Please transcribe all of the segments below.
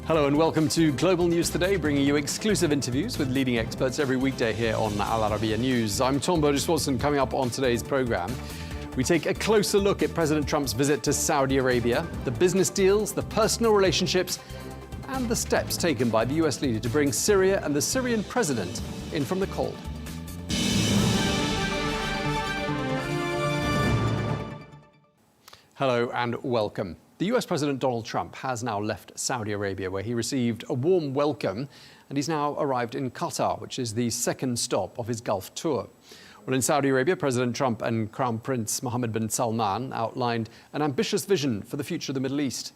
Hello and welcome to Global News Today, bringing you exclusive interviews with leading experts every weekday here on Al-Arabiya News. I'm Tom Burges Watson. Coming up on today's programme, we take a closer look at President Trump's visit to Saudi Arabia, the business deals, the personal relationships, and the steps taken by the US leader to bring Syria and the Syrian president in from the cold. Hello and welcome. The US President Donald Trump has now left Saudi Arabia, where he received a warm welcome, and he's now arrived in Qatar, which is the second stop of his Gulf tour. Well, in Saudi Arabia, President Trump and Crown Prince Mohammed bin Salman outlined an ambitious vision for the future of the Middle East.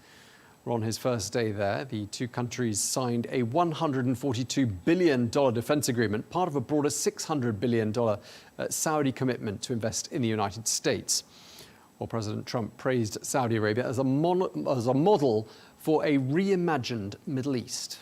Well, on his first day there, the two countries signed a $142 billion defense agreement, part of a broader $600 billion Saudi commitment to invest in the United States. Well, President Trump praised Saudi Arabia as a model for a reimagined Middle East.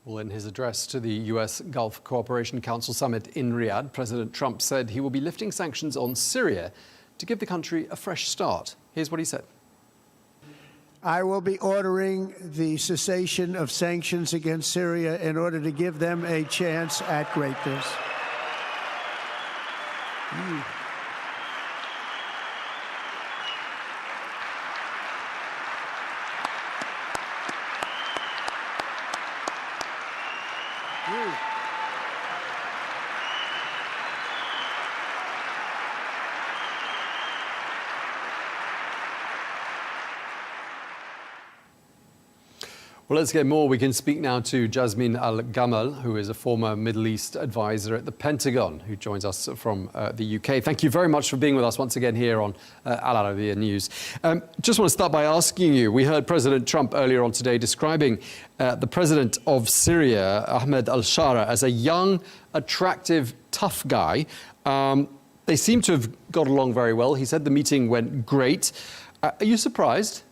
Well, in his address to the US Gulf Cooperation Council summit in Riyadh, President Trump said he will be lifting sanctions on Syria to give the country a fresh start. Here's what he said. I will be ordering the cessation of sanctions against Syria in order to give them a chance at greatness. Well, let's get more. We can speak now to Jasmine El-Gamal, who is a former Middle East advisor at the Pentagon, who joins us from the UK. Thank you very much for being with us once again here on Al-Arabiya News. Just want to start by asking you, we heard President Trump earlier on today describing the president of Syria, Mohammed al-Shara, as a young, attractive, tough guy. They seem to have got along very well. He said the meeting went great. Are you surprised?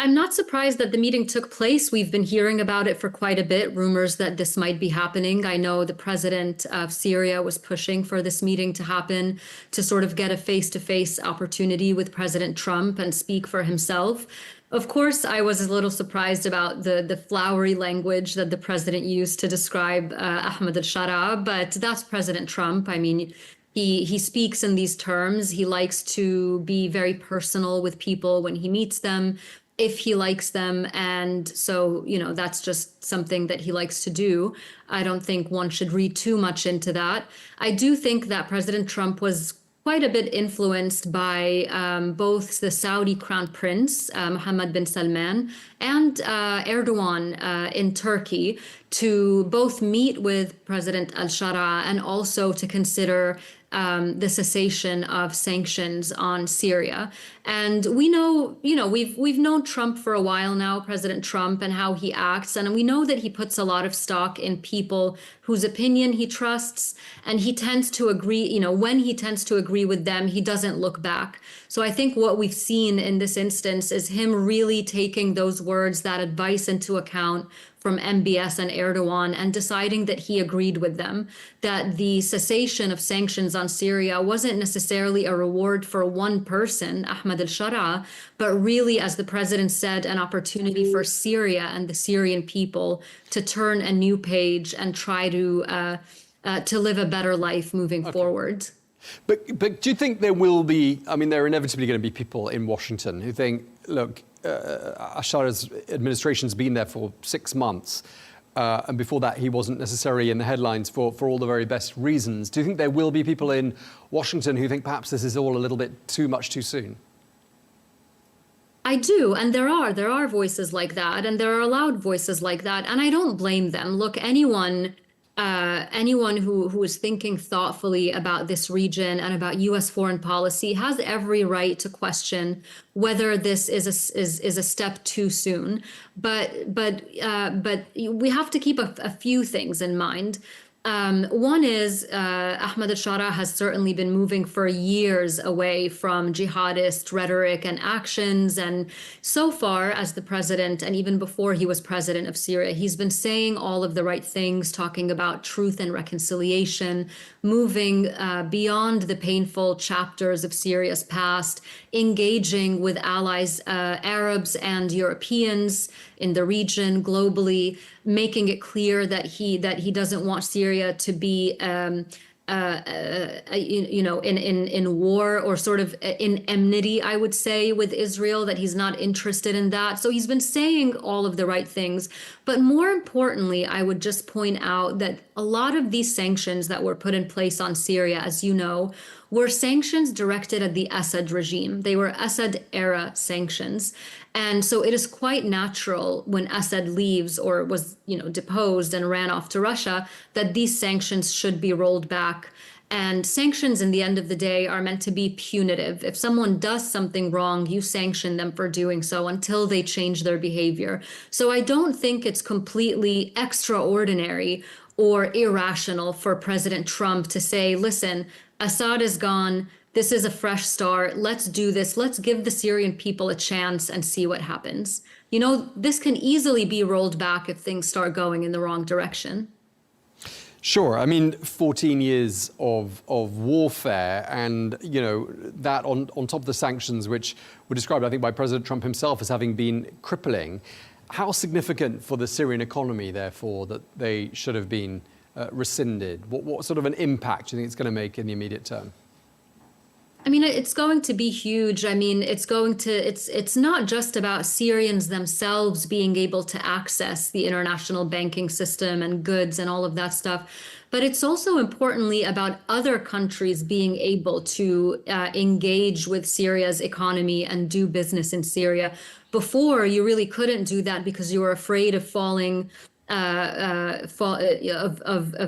I'm not surprised that the meeting took place. We've been hearing about it for quite a bit, rumors that this might be happening. I know the president of Syria was pushing for this meeting to happen to sort of get a face-to-face opportunity with President Trump and speak for himself. Of course, I was a little surprised about the flowery language that the president used to describe Ahmed al-Shara, but that's President Trump. I mean, he speaks in these terms. He likes to be very personal with people when he meets them, if he likes them. And so, that's just something that he likes to do. I don't think one should read too much into that. I do think that President Trump was quite a bit influenced by both the Saudi Crown Prince, Mohammed bin Salman, and Erdogan in Turkey to both meet with President al-Shara and also to consider the cessation of sanctions on Syria. And we know, we've known Trump for a while now, President Trump, and how he acts. And we know that he puts a lot of stock in people whose opinion he trusts. And he tends to agree, when he tends to agree with them, he doesn't look back. So I think what we've seen in this instance is him really taking those words, that advice into account from MBS and Erdogan, and deciding that he agreed with them, that the cessation of sanctions on Syria wasn't necessarily a reward for one person, Ahmed al-Shara, but really, as the president said, an opportunity for Syria and the Syrian people to turn a new page and try to live a better life moving forward. But do you think there will be, there are inevitably going to be people in Washington who think, look, al-Shara's administration's been there for 6 months, and before that he wasn't necessarily in the headlines for all the very best reasons. Do you think there will be people in Washington who think perhaps this is all a little bit too much too soon? I do, and there are voices like that, and there are loud voices like that, and I don't blame them. Look, anyone who is thinking thoughtfully about this region and about U.S. foreign policy has every right to question whether this is a step too soon. But we have to keep a few things in mind. One is Ahmed al-Shara has certainly been moving for years away from jihadist rhetoric and actions. And so far as the president, and even before he was president of Syria, he's been saying all of the right things, talking about truth and reconciliation, moving beyond the painful chapters of Syria's past, engaging with allies, Arabs and Europeans in the region, globally, making it clear that he doesn't want Syria to be in war or sort of in enmity, I would say, with Israel, that he's not interested in that. So he's been saying all of the right things. But more importantly, I would just point out that a lot of these sanctions that were put in place on Syria, as you know, were sanctions directed at the Assad regime. They were Assad-era sanctions. And so it is quite natural when Assad leaves or was, deposed and ran off to Russia, that these sanctions should be rolled back. And sanctions, in the end of the day, are meant to be punitive. If someone does something wrong, you sanction them for doing so until they change their behavior. So I don't think it's completely extraordinary or irrational for President Trump to say, listen, Assad is gone. This is a fresh start. Let's do this. Let's give the Syrian people a chance and see what happens. This can easily be rolled back if things start going in the wrong direction. Sure. I mean, 14 years of warfare and, that on top of the sanctions, which were described, I think, by President Trump himself as having been crippling. How significant for the Syrian economy, therefore, that they should have been rescinded? What sort of an impact do you think it's going to make in the immediate term? I mean, it's going to be huge. I mean, it's not just about Syrians themselves being able to access the international banking system and goods and all of that stuff, but it's also importantly about other countries being able to engage with Syria's economy and do business in Syria. Before, you really couldn't do that because you were afraid of falling of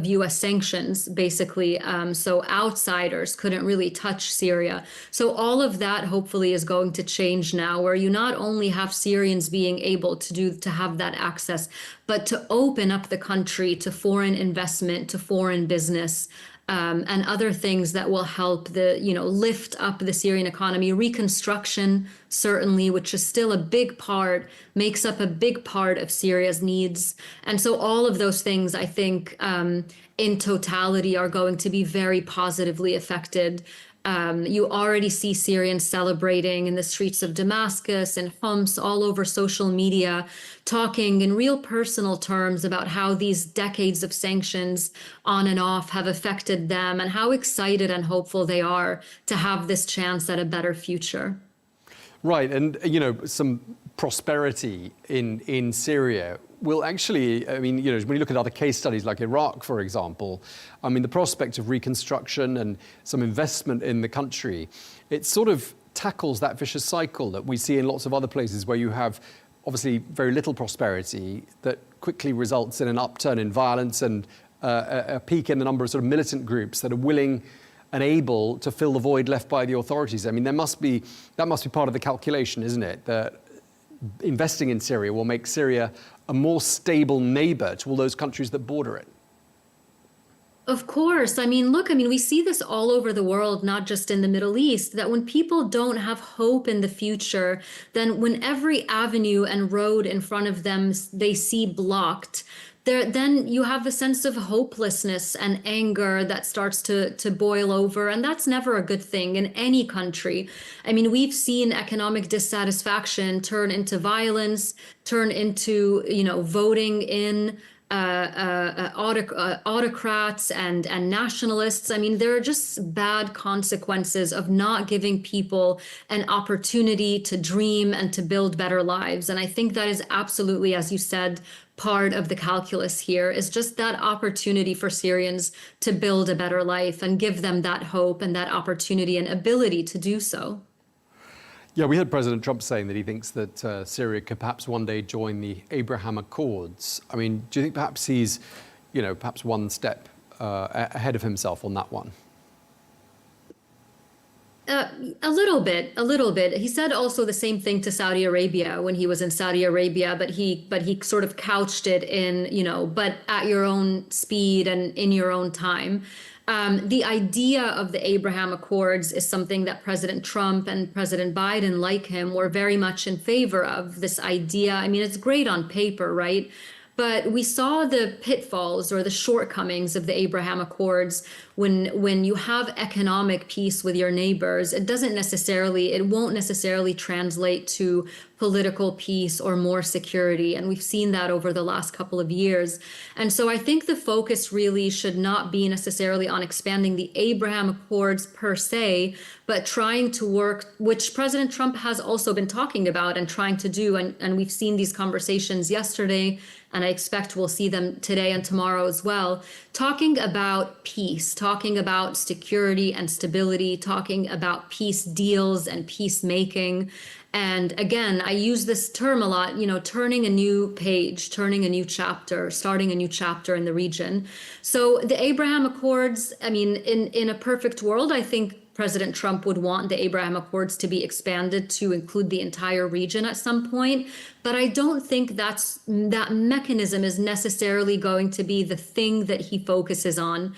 U.S. sanctions, basically. So outsiders couldn't really touch Syria. So all of that hopefully is going to change now, where you not only have Syrians being able to have that access, but to open up the country to foreign investment, to foreign business. And other things that will help lift up the Syrian economy. Reconstruction, certainly, which is still makes up a big part of Syria's needs. And so all of those things, I think, in totality are going to be very positively affected. You already see Syrians celebrating in the streets of Damascus and Homs, all over social media, talking in real personal terms about how these decades of sanctions on and off have affected them and how excited and hopeful they are to have this chance at a better future. Right. And, some prosperity in Syria will actually, when you look at other case studies like Iraq, for example, the prospect of reconstruction and some investment in the country, it sort of tackles that vicious cycle that we see in lots of other places where you have obviously very little prosperity that quickly results in an upturn in violence and a peak in the number of sort of militant groups that are willing and able to fill the void left by the authorities. That must be part of the calculation, isn't it? That investing in Syria will make Syria a more stable neighbor to all those countries that border it. Of course. We see this all over the world, not just in the Middle East, that when people don't have hope in the future, then when every avenue and road in front of them they see blocked, then you have a sense of hopelessness and anger that starts to boil over. And that's never a good thing in any country. We've seen economic dissatisfaction turn into violence, turn into, voting in autocrats and nationalists. There are just bad consequences of not giving people an opportunity to dream and to build better lives. And I think that is absolutely, as you said, part of the calculus here is just that opportunity for Syrians to build a better life and give them that hope and that opportunity and ability to do so. Yeah, we heard President Trump saying that he thinks that Syria could perhaps one day join the Abraham Accords. I mean, do you think perhaps he's, perhaps one step ahead of himself on that one? A little bit, a little bit. He said also the same thing to Saudi Arabia when he was in Saudi Arabia, but he sort of couched it in, but at your own speed and in your own time. The idea of the Abraham Accords is something that President Trump and President Biden, like him, were very much in favor of. This idea, I mean, it's great on paper, right? But we saw the pitfalls or the shortcomings of the Abraham Accords when you have economic peace with your neighbors. It won't necessarily translate to political peace or more security. And we've seen that over the last couple of years. And so I think the focus really should not be necessarily on expanding the Abraham Accords per se, but trying to work, which President Trump has also been talking about and trying to do. And we've seen these conversations yesterday, and I expect we'll see them today and tomorrow as well, talking about peace, talking about security and stability, talking about peace deals and peacemaking. And again, I use this term a lot, turning a new page, turning a new chapter, starting a new chapter in the region. So the Abraham Accords, I mean, in a perfect world, I think President Trump would want the Abraham Accords to be expanded to include the entire region at some point. But I don't think that mechanism is necessarily going to be the thing that he focuses on.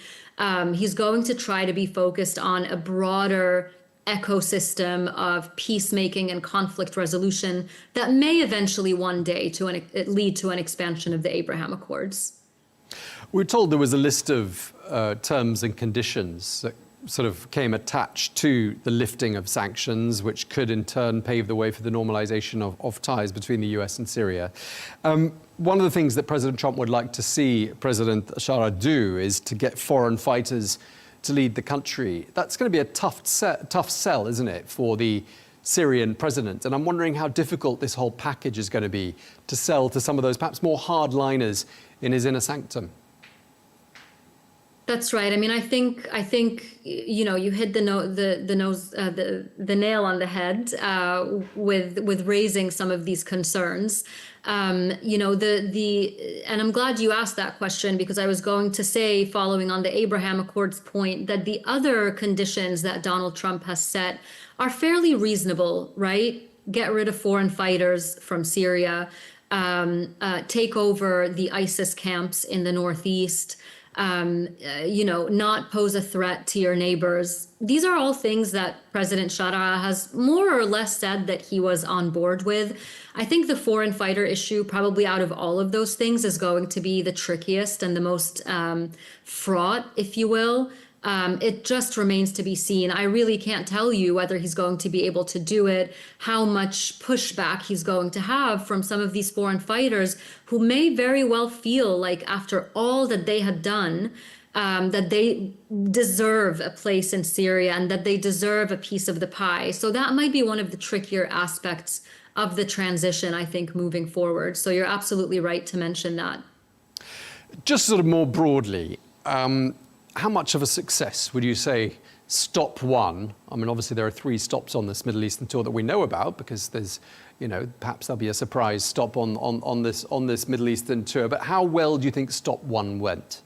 He's going to try to be focused on a broader ecosystem of peacemaking and conflict resolution that may eventually one day lead to an expansion of the Abraham Accords. We were told there was a list of terms and conditions that sort of came attached to the lifting of sanctions, which could in turn pave the way for the normalization of ties between the US and Syria. One of the things that President Trump would like to see President al-Shara do is to get foreign fighters to lead the country. That's going to be a tough sell, isn't it, for the Syrian president? And I'm wondering how difficult this whole package is going to be to sell to some of those perhaps more hardliners in his inner sanctum. That's right. I mean, I think you hit the nail on the head with raising some of these concerns. And I'm glad you asked that question, because I was going to say, following on the Abraham Accords point, that the other conditions that Donald Trump has set are fairly reasonable, right? Get rid of foreign fighters from Syria, take over the ISIS camps in the Northeast, not pose a threat to your neighbors. These are all things that President Shara has more or less said that he was on board with. I think the foreign fighter issue, probably out of all of those things, is going to be the trickiest and the most fraught, if you will. It just remains to be seen. I really can't tell you whether he's going to be able to do it, how much pushback he's going to have from some of these foreign fighters who may very well feel like, after all that they had done, that they deserve a place in Syria and that they deserve a piece of the pie. So that might be one of the trickier aspects of the transition, I think, moving forward. So you're absolutely right to mention that. Just sort of more broadly, how much of a success would you say stop one? I mean, obviously there are 3 stops on this Middle Eastern tour that we know about, because there's, perhaps there'll be a surprise stop on this Middle Eastern tour. But how well do you think stop 1 went?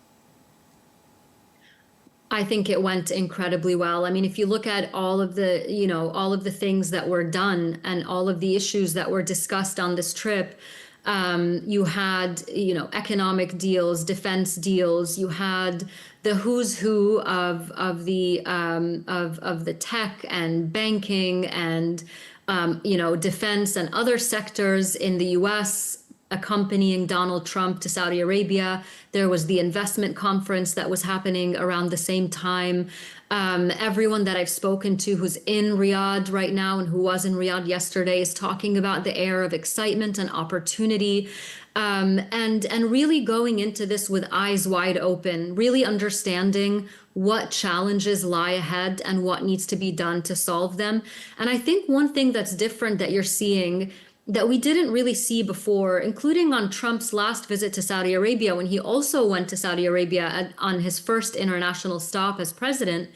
I think it went incredibly well. I mean, if you look at all of the things that were done and all of the issues that were discussed on this trip, you had, economic deals, defense deals. You had the who's who of the tech and banking and defense and other sectors in the U.S. accompanying Donald Trump to Saudi Arabia. There was the investment conference that was happening around the same time. Everyone that I've spoken to who's in Riyadh right now and who was in Riyadh yesterday is talking about the air of excitement and opportunity, and really going into this with eyes wide open, really understanding what challenges lie ahead and what needs to be done to solve them. And I think one thing that's different that you're seeing that we didn't really see before, including on Trump's last visit to Saudi Arabia, when he also went to Saudi Arabia on his first international stop as president,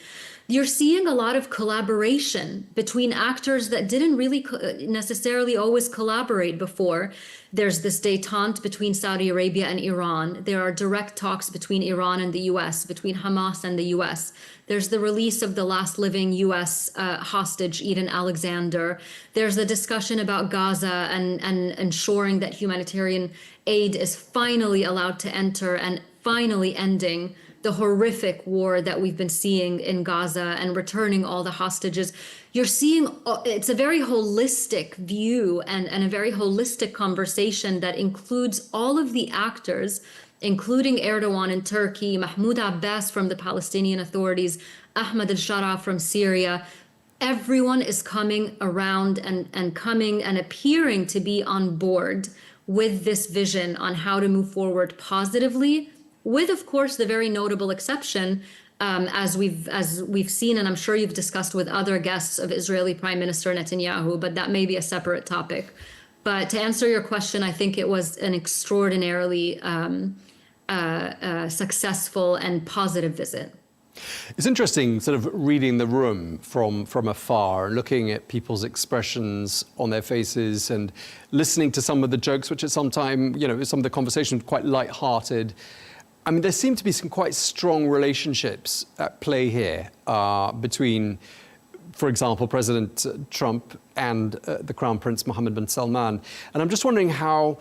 you're seeing a lot of collaboration between actors that didn't really necessarily always collaborate before. There's this détente between Saudi Arabia and Iran. There are direct talks between Iran and the US, between Hamas and the US. There's the release of the last living US hostage, Eden Alexander. There's the discussion about Gaza and ensuring that humanitarian aid is finally allowed to enter and finally ending the horrific war that we've been seeing in Gaza and returning all the hostages. You're seeing, it's a very holistic view and a very holistic conversation that includes all of the actors, including Erdogan in Turkey, Mahmoud Abbas from the Palestinian authorities, Ahmed al-Shara from Syria. Everyone is coming around and coming and appearing to be on board with this vision on how to move forward positively, with, of course, the very notable exception, as we've seen, and I'm sure you've discussed with other guests, of Israeli Prime Minister Netanyahu, but that may be a separate topic. But to answer your question, I think it was an extraordinarily successful and positive visit. It's interesting sort of reading the room from afar, looking at people's expressions on their faces and listening to some of the jokes, which at some time, some of the conversation quite light-hearted. I mean, there seem to be some quite strong relationships at play here between, for example, President Trump and the Crown Prince Mohammed bin Salman. And I'm just wondering how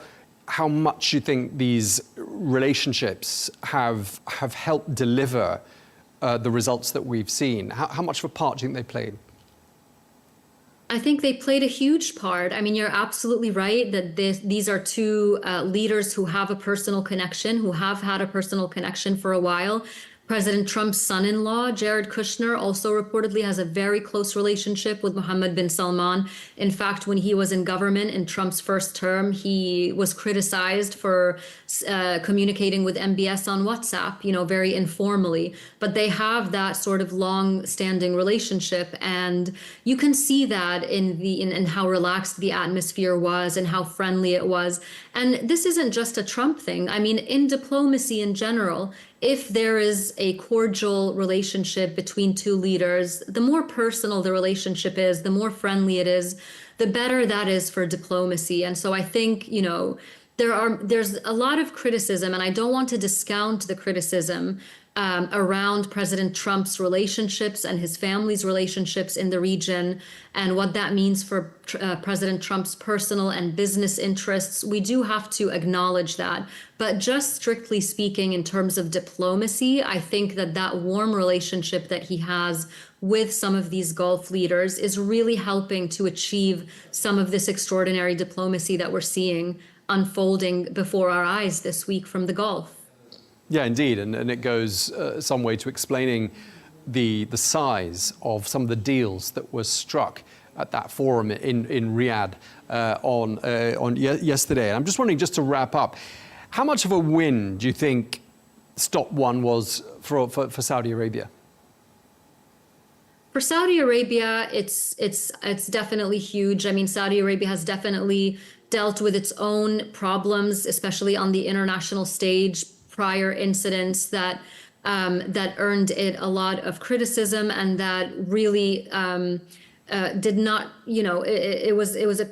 much you think these relationships have helped deliver the results that we've seen. How much of a part do you think they played? I think they played a huge part. I mean, you're absolutely right that these are two leaders who have a personal connection, who have had a personal connection for a while. President Trump's son-in-law, Jared Kushner, also reportedly has a very close relationship with Mohammed bin Salman. In fact, when he was in government in Trump's first term, he was criticized for communicating with MBS on WhatsApp, very informally. But they have that sort of long-standing relationship, and you can see that in how relaxed the atmosphere was and how friendly it was. And this isn't just a Trump thing. I mean, in diplomacy in general, if there is a cordial relationship between two leaders, the more personal the relationship is, the more friendly it is, the better that is for diplomacy. And so I think, there's a lot of criticism, and I don't want to discount the criticism around President Trump's relationships and his family's relationships in the region and what that means for President Trump's personal and business interests. We do have to acknowledge that. But just strictly speaking, in terms of diplomacy, I think that warm relationship that he has with some of these Gulf leaders is really helping to achieve some of this extraordinary diplomacy that we're seeing unfolding before our eyes this week from the Gulf. Yeah, indeed, and it goes some way to explaining the size of some of the deals that were struck at that forum in Riyadh on yesterday. And I'm just wondering, just to wrap up, how much of a win do you think Stop 1 was for Saudi Arabia? For Saudi Arabia, it's definitely huge. I mean, Saudi Arabia has definitely dealt with its own problems, especially on the international stage, prior incidents that earned it a lot of criticism and that really did not, there was a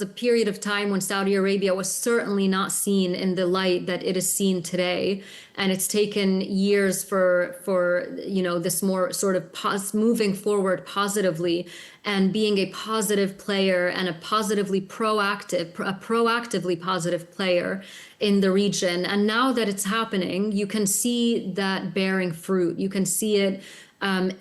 period of time when Saudi Arabia was certainly not seen in the light that it is seen today. And it's taken years for this more sort of moving forward positively and being a positive player and a proactively positive player in the region. And now that it's happening, you can see that bearing fruit. You can see it.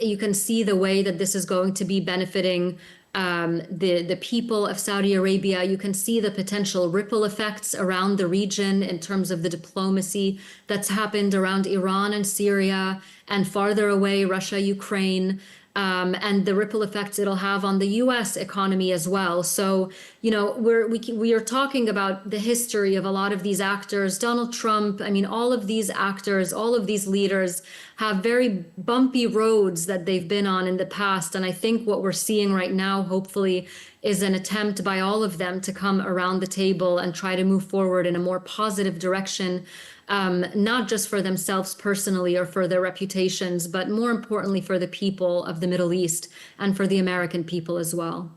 You can see the way that this is going to be benefiting the people of Saudi Arabia. You can see the potential ripple effects around the region in terms of the diplomacy that's happened around Iran and Syria and farther away, Russia, Ukraine. And the ripple effects it'll have on the U.S. economy as well. So, we are talking about the history of a lot of these actors. Donald Trump, I mean, all of these actors, all of these leaders have very bumpy roads that they've been on in the past. And I think what we're seeing right now, hopefully, is an attempt by all of them to come around the table and try to move forward in a more positive direction not just for themselves personally or for their reputations, but more importantly for the people of the Middle East and for the American people as well.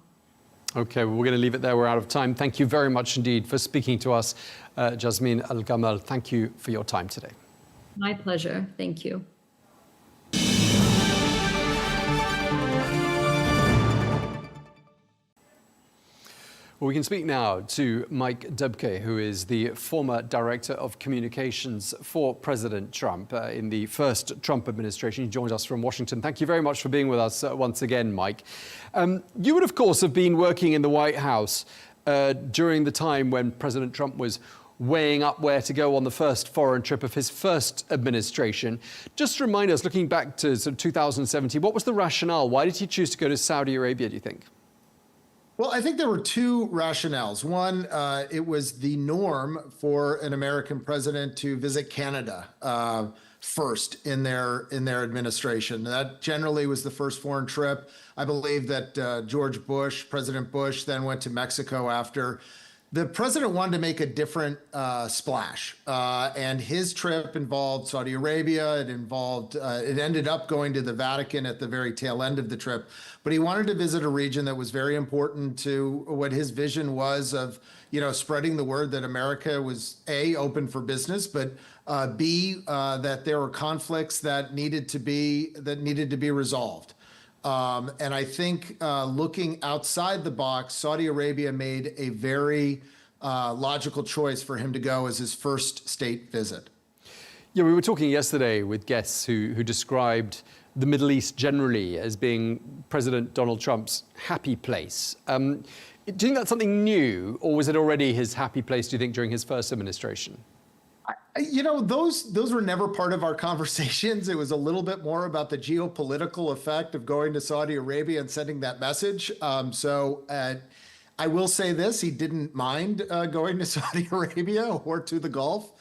Okay, well, we're going to leave it there. We're out of time. Thank you very much indeed for speaking to us, Jasmine El-Gamal. Thank you for your time today. My pleasure. Thank you. Well, we can speak now to Mike Dubke, who is the former director of communications for President Trump in the first Trump administration. He joins us from Washington. Thank you very much for being with us once again, Mike. You would, of course, have been working in the White House during the time when President Trump was weighing up where to go on the first foreign trip of his first administration. Just remind us, looking back to sort of 2017, what was the rationale? Why did he choose to go to Saudi Arabia, do you think? Well, I think there were two rationales. One, it was the norm for an American president to visit Canada first in their administration. That generally was the first foreign trip. I believe that George Bush, President Bush, then went to Mexico after. The president wanted to make a different splash, and his trip involved Saudi Arabia. It ended up going to the Vatican at the very tail end of the trip. But he wanted to visit a region that was very important to what his vision was of, spreading the word that America was A, open for business, but B, that there were conflicts that needed to be resolved. And I think looking outside the box, Saudi Arabia made a very logical choice for him to go as his first state visit. Yeah, we were talking yesterday with guests who described the Middle East generally as being President Donald Trump's happy place. Do you think that's something new, or was it already his happy place, do you think, during his first administration? Those were never part of our conversations. It was a little bit more about the geopolitical effect of going to Saudi Arabia and sending that message. I will say this: he didn't mind going to Saudi Arabia or to the Gulf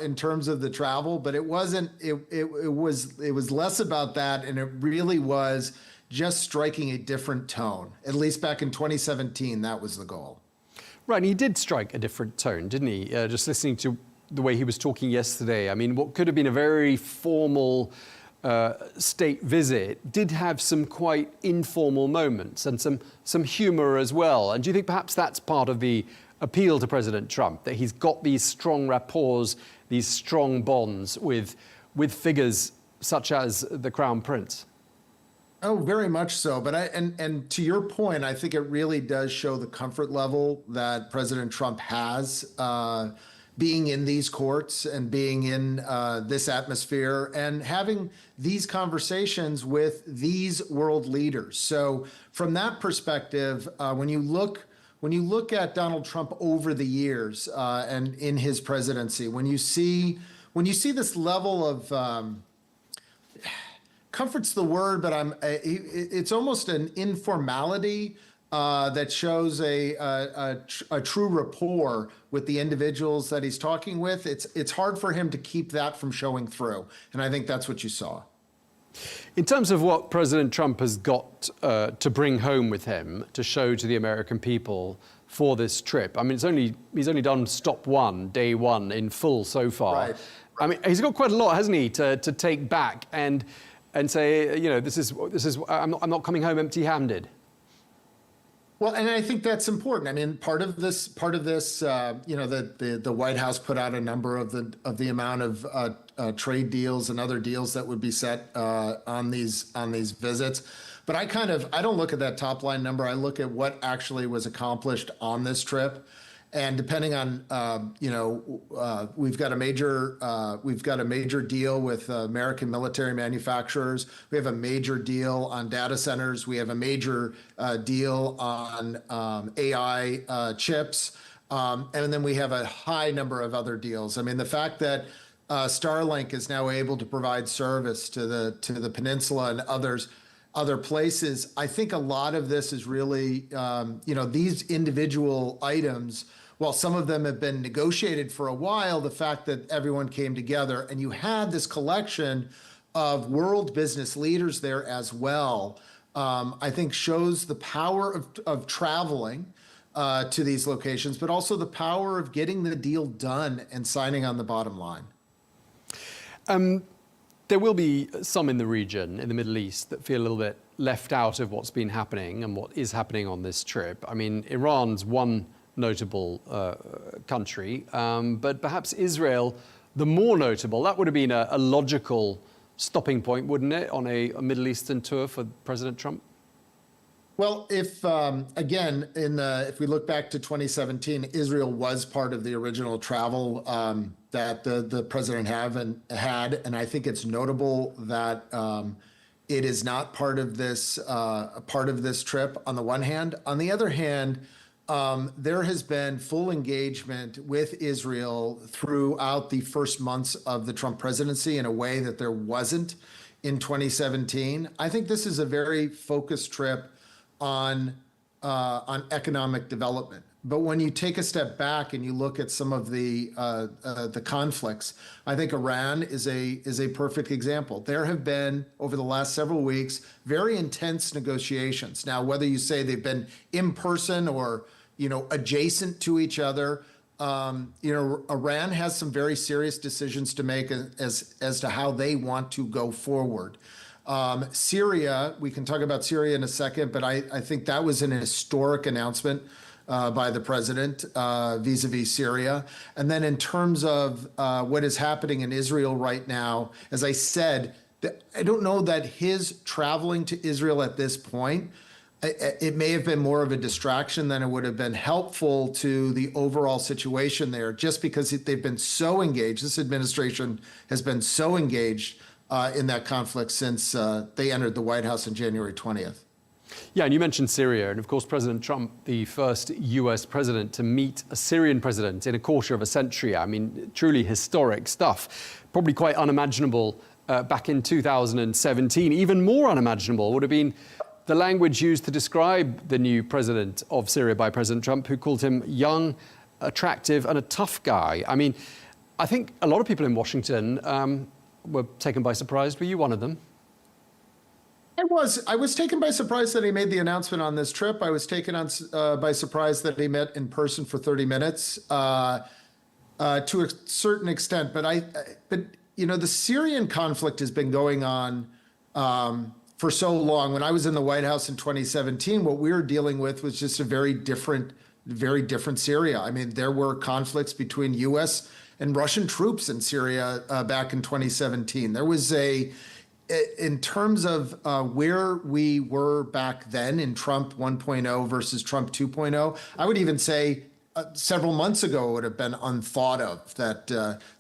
in terms of the travel, but it wasn't. It was less about that, and it really was just striking a different tone. At least back in 2017, that was the goal. Right, and he did strike a different tone, didn't he? Just listening to the way he was talking yesterday. I mean, what could have been a very formal state visit did have some quite informal moments and some humor as well. And do you think perhaps that's part of the appeal to President Trump, that he's got these strong rapports, these strong bonds with figures such as the Crown Prince? Oh, very much so. But and to your point, I think it really does show the comfort level that President Trump has being in these courts and being in this atmosphere and having these conversations with these world leaders. So from that perspective, when you look at Donald Trump over the years and in his presidency, when you see this level of comfort's the word, but it's almost an informality that shows a true rapport with the individuals that he's talking with. It's hard for him to keep that from showing through, and I think that's what you saw. In terms of what President Trump has got to bring home with him to show to the American people for this trip, I mean, he's only done stop one, day one, in full so far. Right. I mean, he's got quite a lot, hasn't he, to take back and say, this is I'm not coming home empty-handed. Well, and I think that's important. I mean, part of this, the White House put out a number of the amount of trade deals and other deals that would be set on these visits. But I don't look at that top line number. I look at what actually was accomplished on this trip. And depending on, we've got a major deal with American military manufacturers. We have a major deal on data centers. We have a major deal on AI chips. And then we have a high number of other deals. I mean, the fact that Starlink is now able to provide service to the peninsula and other places, I think a lot of this is really, these individual items, while some of them have been negotiated for a while, the fact that everyone came together and you had this collection of world business leaders there as well, I think shows the power of traveling to these locations, but also the power of getting the deal done and signing on the bottom line. There will be some in the region, in the Middle East, that feel a little bit left out of what's been happening and what is happening on this trip. I mean, Iran's one notable country, but perhaps Israel, the more notable. That would have been a logical stopping point, wouldn't it, on a Middle Eastern tour for President Trump? Well, if again, if we look back to 2017, Israel was part of the original travel that the president had, and I think it's notable that it is not part of this trip. On the one hand, on the other hand, there has been full engagement with Israel throughout the first months of the Trump presidency in a way that there wasn't in 2017. I think this is a very focused trip on economic development. But when you take a step back and you look at some of the conflicts, I think Iran is a perfect example. There have been, over the last several weeks, very intense negotiations. Now, whether you say they've been in person or adjacent to each other, Iran has some very serious decisions to make as to how they want to go forward. Syria, we can talk about Syria in a second, but I think that was an historic announcement by the president vis-a-vis Syria. And then in terms of what is happening in Israel right now, as I said, I don't know that his traveling to Israel at this point, it may have been more of a distraction than it would have been helpful to the overall situation there, just because they've been so engaged. This administration has been so engaged in that conflict since they entered the White House on January 20th. Yeah, and you mentioned Syria, and of course President Trump, the first US president to meet a Syrian president in a quarter of a century. I mean, truly historic stuff. Probably quite unimaginable back in 2017. Even more unimaginable would have been the language used to describe the new president of Syria by President Trump, who called him young, attractive, and a tough guy. I mean, I think a lot of people in Washington were taken by surprise. Were you one of them? I was taken by surprise that he made the announcement on this trip. I was taken by surprise that he met in person for 30 minutes to a certain extent. But the Syrian conflict has been going on for so long. When I was in the White House in 2017, what we were dealing with was just a very different Syria. I mean, there were conflicts between U.S. and Russian troops in Syria back in 2017. There was in terms of where we were back then in Trump 1.0 versus Trump 2.0, I would even say several months ago it would have been unthought of that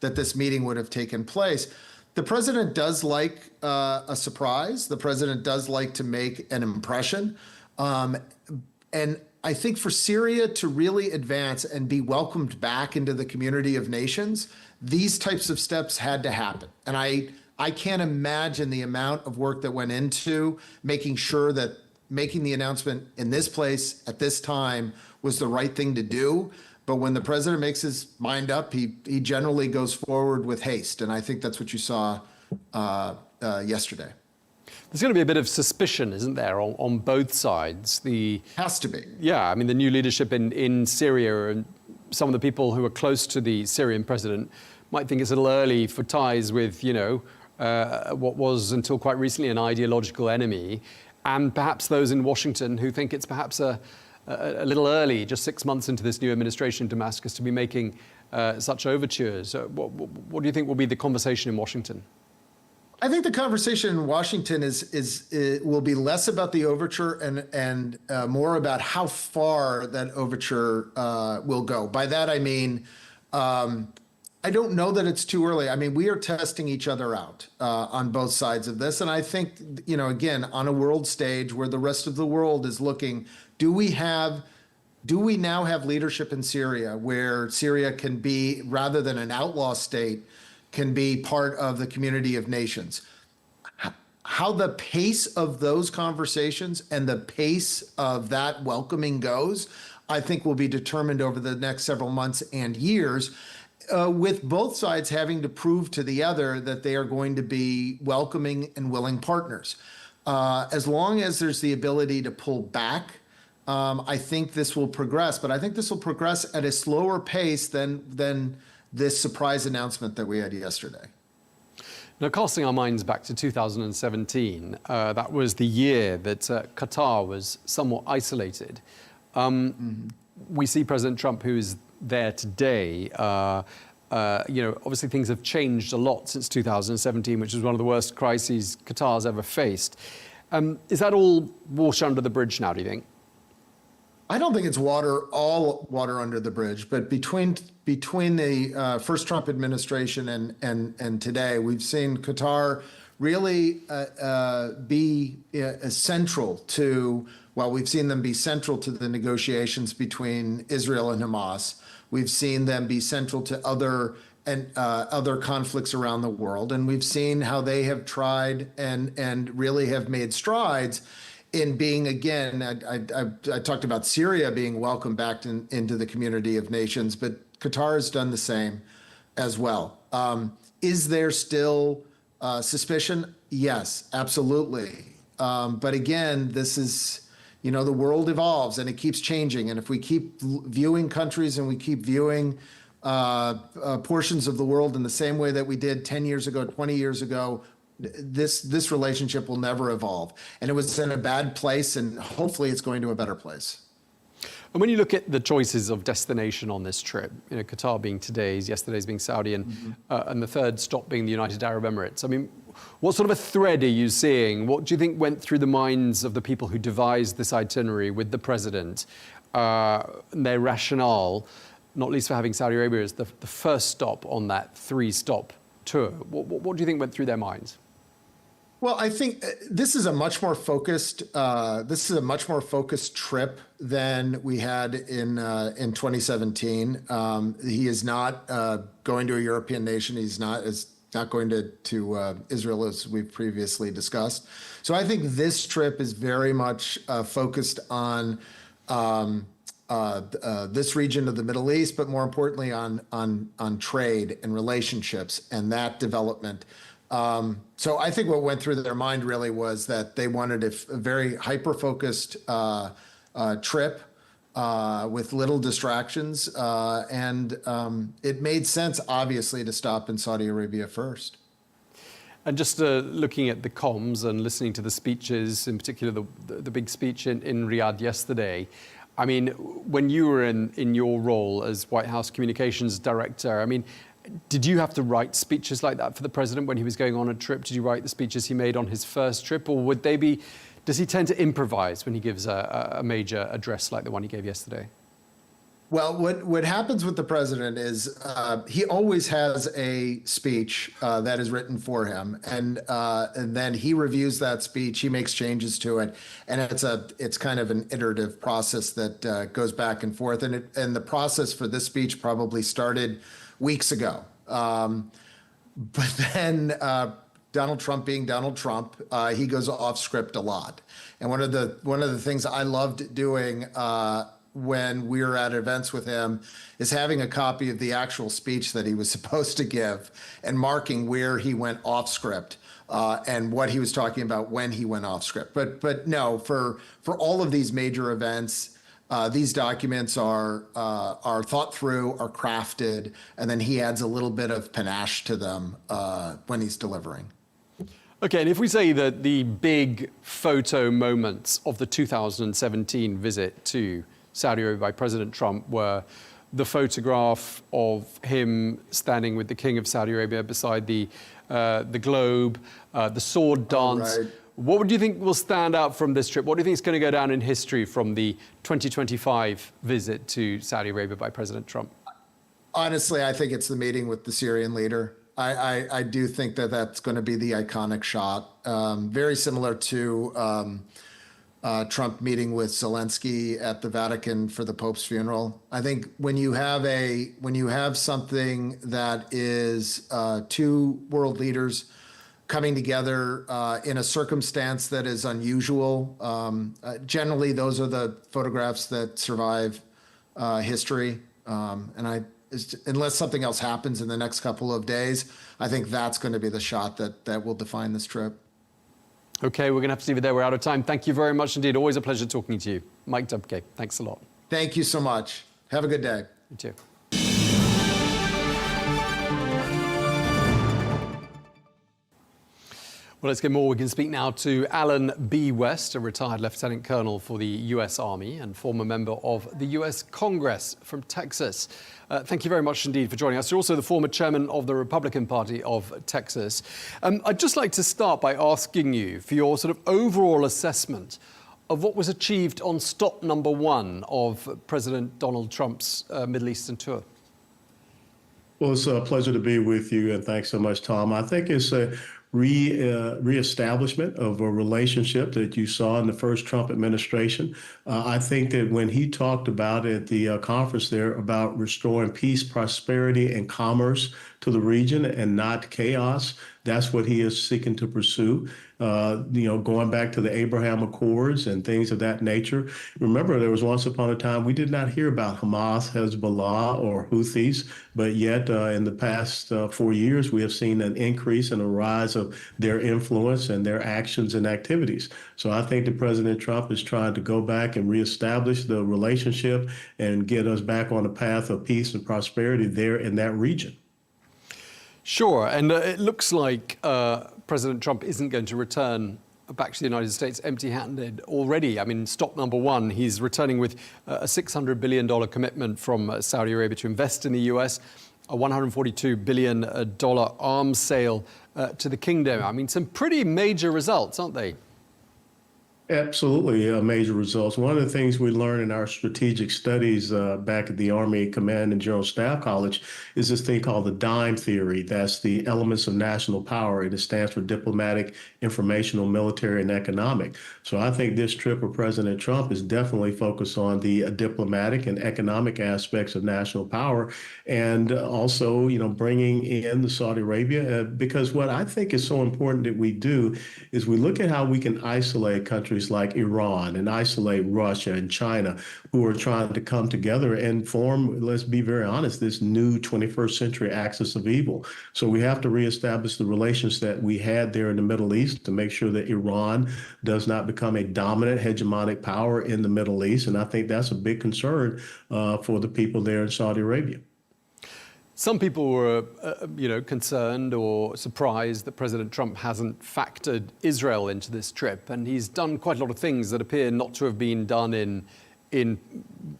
this meeting would have taken place. The president does like a surprise. The president does like to make an impression. And I think for Syria to really advance and be welcomed back into the community of nations, these types of steps had to happen. And I can't imagine the amount of work that went into making sure that making the announcement in this place at this time was the right thing to do. But when the president makes his mind up, he generally goes forward with haste. And I think that's what you saw yesterday. There's going to be a bit of suspicion, isn't there, on both sides? Has to be. Yeah, I mean, the new leadership in Syria and some of the people who are close to the Syrian president might think it's a little early for ties with, what was until quite recently an ideological enemy, and perhaps those in Washington who think it's perhaps a little early, just 6 months into this new administration in Damascus, to be making such overtures. What do you think will be the conversation in Washington? I think the conversation in Washington will be less about the overture and more about how far that overture will go. By that I mean, I don't know that it's too early. I mean, we are testing each other out on both sides of this, and I think again, on a world stage where the rest of the world is looking, do we now have leadership in Syria where Syria can be, rather than an outlaw state, can be part of the community of nations? How the pace of those conversations and the pace of that welcoming goes, I think will be determined over the next several months and years, with both sides having to prove to the other that they are going to be welcoming and willing partners. As long as there's the ability to pull back, I think this will progress, but I think this will progress at a slower pace than this surprise announcement that we had yesterday. Now, casting our minds back to 2017, that was the year that Qatar was somewhat isolated. We see President Trump, who is there today. Obviously things have changed a lot since 2017, which was one of the worst crises Qatar's ever faced. Is that all water under the bridge now, do you think? I don't think it's all water under the bridge, but between the first Trump administration and today, we've seen Qatar really be central to, well, we've seen them be central to the negotiations between Israel and Hamas. We've seen them be central to other conflicts around the world, and we've seen how they have tried and really have made strides in being, again, I talked about Syria being welcomed back into the community of nations, but Qatar has done the same as well. Is there still suspicion? Yes, absolutely. But again, this is, the world evolves and it keeps changing. And if we keep viewing countries and we keep viewing portions of the world in the same way that we did 10 years ago, 20 years ago, this relationship will never evolve. And it was in a bad place, and hopefully it's going to a better place. And when you look at the choices of destination on this trip, Qatar being today's, yesterday's being Saudi, and the third stop being the United Arab Emirates, I mean, what sort of a thread are you seeing? What do you think went through the minds of the people who devised this itinerary with the president, their rationale, not least for having Saudi Arabia as the first stop on that three-stop tour? What do you think went through their minds? Well, I think this is a much more focused trip than we had in 2017. He is not going to a European nation. He's not going to Israel, as we've previously discussed. So I think this trip is very much focused on this region of the Middle East, but more importantly on trade and relationships and that development. So I think what went through their mind really was that they wanted a very hyper-focused trip with little distractions, and it made sense, obviously, to stop in Saudi Arabia first. And just looking at the comms and listening to the speeches, in particular the big speech in Riyadh yesterday, I mean, when you were in your role as White House Communications Director, I mean, did you have to write speeches like that for the president when he was going on a trip? Did you write the speeches he made on his first trip, or would they be? Does he tend to improvise when he gives a major address like the one he gave yesterday? Well, what happens with the president is he always has a speech that is written for him, and then he reviews that speech. He makes changes to it, and it's kind of an iterative process that goes back and forth. And the process for this speech probably started weeks ago. But then Donald Trump being Donald Trump, he goes off script a lot. And one of the things I loved doing when we were at events with him is having a copy of the actual speech that he was supposed to give and marking where he went off script and what he was talking about when he went off script. But no, for all of these major events, these documents are thought through, are crafted, and then he adds a little bit of panache to them when he's delivering. Okay, and if we say that the big photo moments of the 2017 visit to Saudi Arabia by President Trump were the photograph of him standing with the King of Saudi Arabia beside the globe, the sword dance. Right. What would you think will stand out from this trip? What do you think is going to go down in history from the 2025 visit to Saudi Arabia by President Trump? Honestly, I think it's the meeting with the Syrian leader. I do think that that's going to be the iconic shot, very similar to Trump meeting with Zelensky at the Vatican for the Pope's funeral. I think when you have something that is two world leaders coming together in a circumstance that is unusual, generally those are the photographs that survive history. Unless something else happens in the next couple of days, I think that's going to be the shot that will define this trip. Okay, we're going to have to leave it there. We're out of time. Thank you very much indeed. Always a pleasure talking to you. Mike Dubke, thanks a lot. Thank you so much. Have a good day. You too. Well, let's get more. We can speak now to Allen B. West, a retired lieutenant colonel for the U.S. Army and former member of the U.S. Congress from Texas. Thank you very much indeed for joining us. You're also the former chairman of the Republican Party of Texas. I'd just like to start by asking you for your sort of overall assessment of what was achieved on stop number one of President Donald Trump's Middle Eastern tour. Well, it's a pleasure to be with you, and thanks so much, Tom. I think it's a reestablishment of a relationship that you saw in the first Trump administration. I think that when he talked about at the conference there about restoring peace, prosperity, and commerce to the region and not chaos, that's what he is seeking to pursue. Going back to the Abraham Accords and things of that nature. Remember, there was once upon a time we did not hear about Hamas, Hezbollah, or Houthis, but yet in the past 4 years, we have seen an increase and a rise of their influence and their actions and activities. So I think that President Trump is trying to go back and reestablish the relationship and get us back on a path of peace and prosperity there in that region. Sure, and it looks like President Trump isn't going to return back to the United States empty-handed already. I mean, stop number one, he's returning with a $600 billion commitment from Saudi Arabia to invest in the US, a $142 billion arms sale to the kingdom. I mean, some pretty major results, aren't they? Absolutely, major results. One of the things we learned in our strategic studies back at the Army Command and General Staff College is this thing called the DIME theory. That's the elements of national power. It stands for diplomatic, informational, military, and economic. So I think this trip of President Trump is definitely focused on the diplomatic and economic aspects of national power, and also, bringing in the Saudi Arabia, because what I think is so important that we do is we look at how we can isolate countries like Iran and isolate Russia and China, who are trying to come together and form, let's be very honest, this new 21st century axis of evil. So we have to reestablish the relations that we had there in the Middle East to make sure that Iran does not become a dominant hegemonic power in the Middle East. And I think that's a big concern for the people there in Saudi Arabia. Some people were, concerned or surprised that President Trump hasn't factored Israel into this trip, and he's done quite a lot of things that appear not to have been done in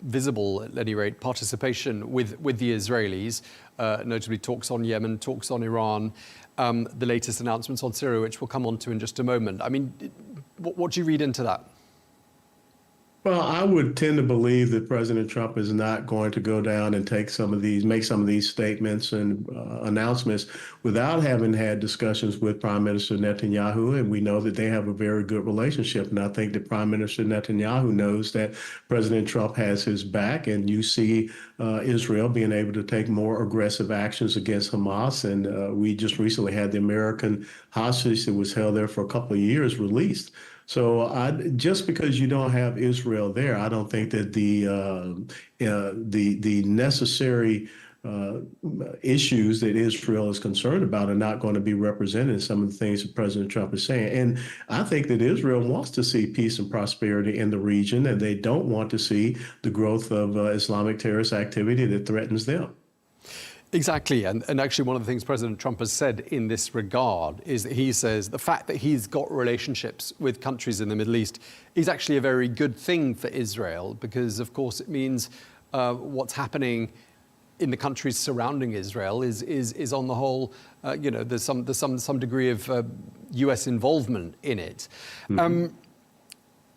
visible, at any rate, participation with the Israelis, notably talks on Yemen, talks on Iran, the latest announcements on Syria, which we'll come on to in just a moment. I mean, what do you read into that? Well, I would tend to believe that President Trump is not going to go down and make some of these statements and announcements without having had discussions with Prime Minister Netanyahu. And we know that they have a very good relationship. And I think that Prime Minister Netanyahu knows that President Trump has his back. And you see Israel being able to take more aggressive actions against Hamas. And we just recently had the American hostage that was held there for a couple of years released. So just because you don't have Israel there, I don't think that the necessary issues that Israel is concerned about are not going to be represented in some of the things that President Trump is saying. And I think that Israel wants to see peace and prosperity in the region, and they don't want to see the growth of Islamic terrorist activity that threatens them. Exactly. And actually, one of the things President Trump has said in this regard is that he says the fact that he's got relationships with countries in the Middle East is actually a very good thing for Israel, because, of course, it means what's happening in the countries surrounding Israel is on the whole, there's some degree of U.S. involvement in it. Mm-hmm.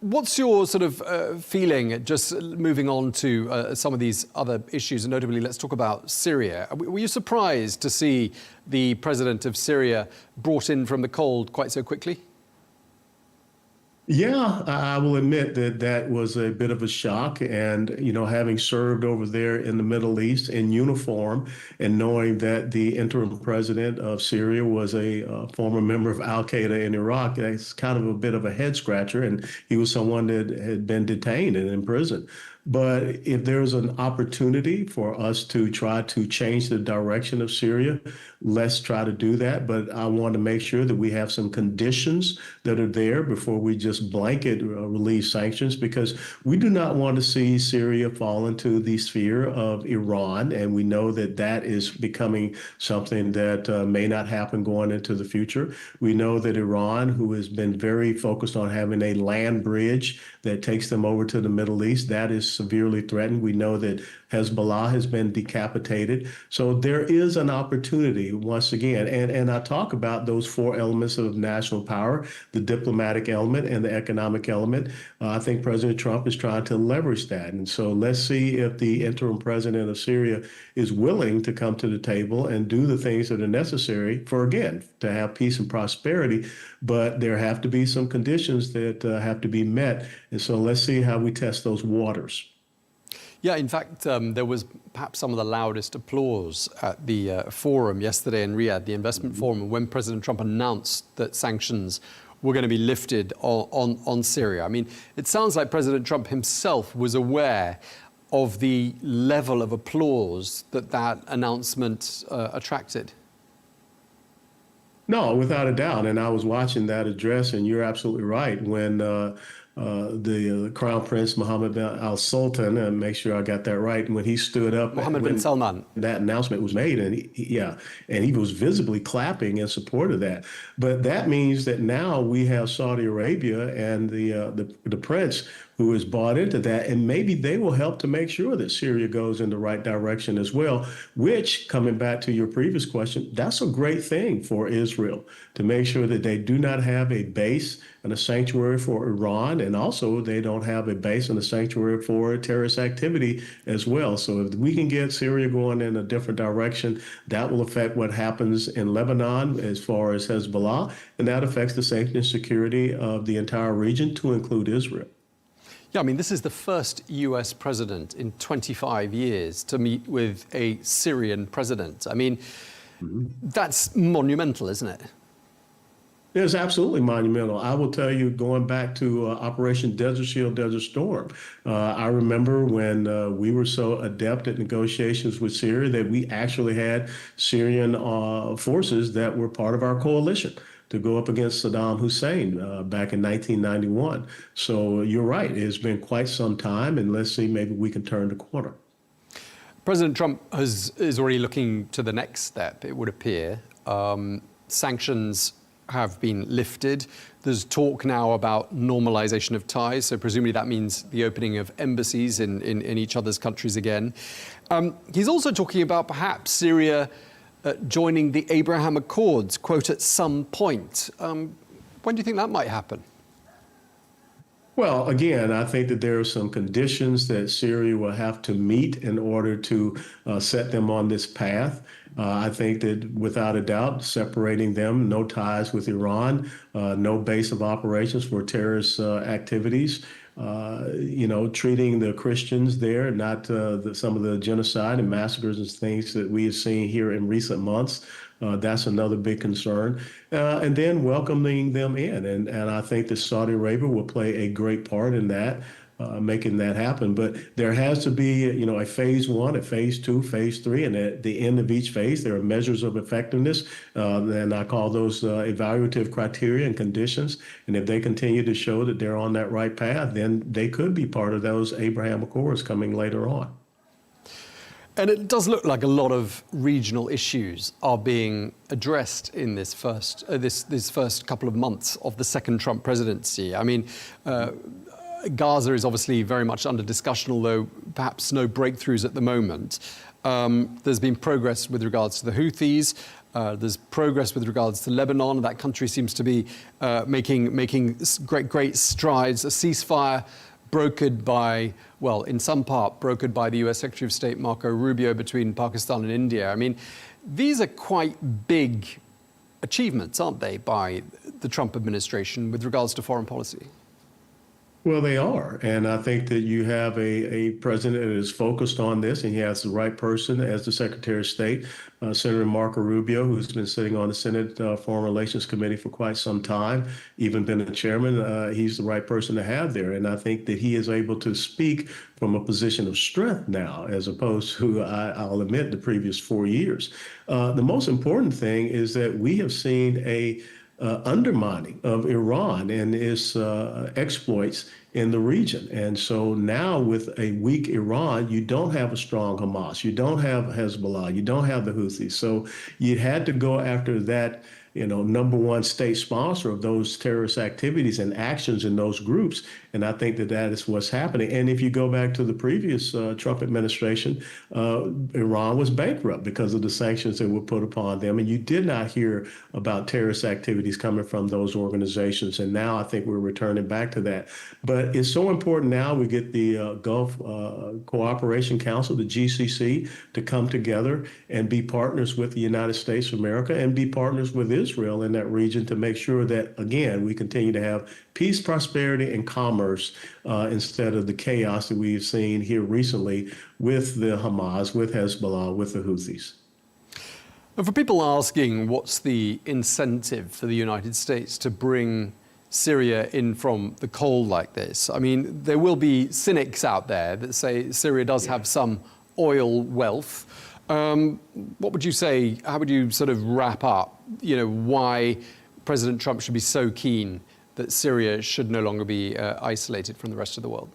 What's your sort of feeling, just moving on to some of these other issues, and notably let's talk about Syria. Were you surprised to see the president of Syria brought in from the cold quite so quickly? Yeah, I will admit that that was a bit of a shock. And, having served over there in the Middle East in uniform and knowing that the interim president of Syria was a former member of al-Qaeda in Iraq, that's kind of a bit of a head scratcher. And he was someone that had been detained and in prison. But if there's an opportunity for us to try to change the direction of Syria, let's try to do that. But I want to make sure that we have some conditions that are there before we just blanket release sanctions, because we do not want to see Syria fall into the sphere of Iran. And we know that that is becoming something that may not happen going into the future. We know that Iran, who has been very focused on having a land bridge that takes them over to the Middle East, that is severely threatened. We know that Hezbollah has been decapitated. So there is an opportunity once again. And I talk about those four elements of national power, the diplomatic element and the economic element. I think President Trump is trying to leverage that. And so let's see if the interim president of Syria is willing to come to the table and do the things that are necessary for, again, to have peace and prosperity. But there have to be some conditions that have to be met. And so let's see how we test those waters. Yeah, in fact, there was perhaps some of the loudest applause at the forum yesterday in Riyadh, the investment forum, when President Trump announced that sanctions were going to be lifted on Syria. I mean, it sounds like President Trump himself was aware of the level of applause that that announcement attracted. No, without a doubt. And I was watching that address, and you're absolutely right. When the Crown Prince Mohammed al-Sultan, and make sure I got that right, when he stood up, Mohammed bin Salman, that announcement was made, and he was visibly clapping in support of that. But that means that now we have Saudi Arabia and the prince who is bought into that, and maybe they will help to make sure that Syria goes in the right direction as well, which, coming back to your previous question, that's a great thing for Israel, to make sure that they do not have a base and a sanctuary for Iran, and also they don't have a base and a sanctuary for terrorist activity as well. So if we can get Syria going in a different direction, that will affect what happens in Lebanon as far as Hezbollah, and that affects the safety and security of the entire region, to include Israel. Yeah, I mean, this is the first US president in 25 years to meet with a Syrian president. I mean, that's monumental, isn't it? It's absolutely monumental. I will tell you, going back to Operation Desert Shield, Desert Storm, I remember when we were so adept at negotiations with Syria that we actually had Syrian forces that were part of our coalition to go up against Saddam Hussein back in 1991. So you're right, it's been quite some time, and let's see, maybe we can turn the corner. President Trump is already looking to the next step, it would appear. Sanctions have been lifted. There's talk now about normalization of ties, so presumably that means the opening of embassies in each other's countries again. He's also talking about perhaps Syria joining the Abraham Accords, quote, at some point. When do you think that might happen? Well, again, I think that there are some conditions that Syria will have to meet in order to set them on this path. I think that without a doubt, separating them, no ties with Iran, no base of operations for terrorist activities, treating the Christians there, not some of the genocide and massacres and things that we have seen here in recent months. That's another big concern. And then welcoming them in. And I think that Saudi Arabia will play a great part in that, making that happen. But there has to be, a phase one, a phase two, phase three. And at the end of each phase, there are measures of effectiveness. And I call those evaluative criteria and conditions. And if they continue to show that they're on that right path, then they could be part of those Abraham Accords coming later on. And it does look like a lot of regional issues are being addressed in this first couple of months of the second Trump presidency. I mean, Gaza is obviously very much under discussion, although perhaps no breakthroughs at the moment. There's been progress with regards to the Houthis. There's progress with regards to Lebanon. That country seems to be making great strides. A ceasefire brokered by, well, in some part, brokered by the US Secretary of State Marco Rubio between Pakistan and India. I mean, these are quite big achievements, aren't they, by the Trump administration with regards to foreign policy? Well, they are. And I think that you have a president that is focused on this, and he has the right person as the Secretary of State, Senator Marco Rubio, who's been sitting on the Senate Foreign Relations Committee for quite some time, even been a chairman. He's the right person to have there. And I think that he is able to speak from a position of strength now, as opposed to, I'll admit, the previous 4 years. The most important thing is that we have seen a undermining of Iran and its exploits in the region. And so now with a weak Iran, you don't have a strong Hamas, you don't have Hezbollah, you don't have the Houthis. So you had to go after that, number one state sponsor of those terrorist activities and actions in those groups. And I think that is what's happening. And if you go back to the previous Trump administration, Iran was bankrupt because of the sanctions that were put upon them. And you did not hear about terrorist activities coming from those organizations. And now I think we're returning back to that. But it's so important now we get the Gulf Cooperation Council, the GCC, to come together and be partners with the United States of America and be partners with Israel in that region to make sure that, again, we continue to have peace, prosperity, and commerce instead of the chaos that we've seen here recently with the Hamas, with Hezbollah, with the Houthis. And for people asking what's the incentive for the United States to bring Syria in from the cold like this, I mean, there will be cynics out there that say Syria does have some oil wealth. What would you say, how would you sort of wrap up, why President Trump should be so keen that Syria should no longer be isolated from the rest of the world?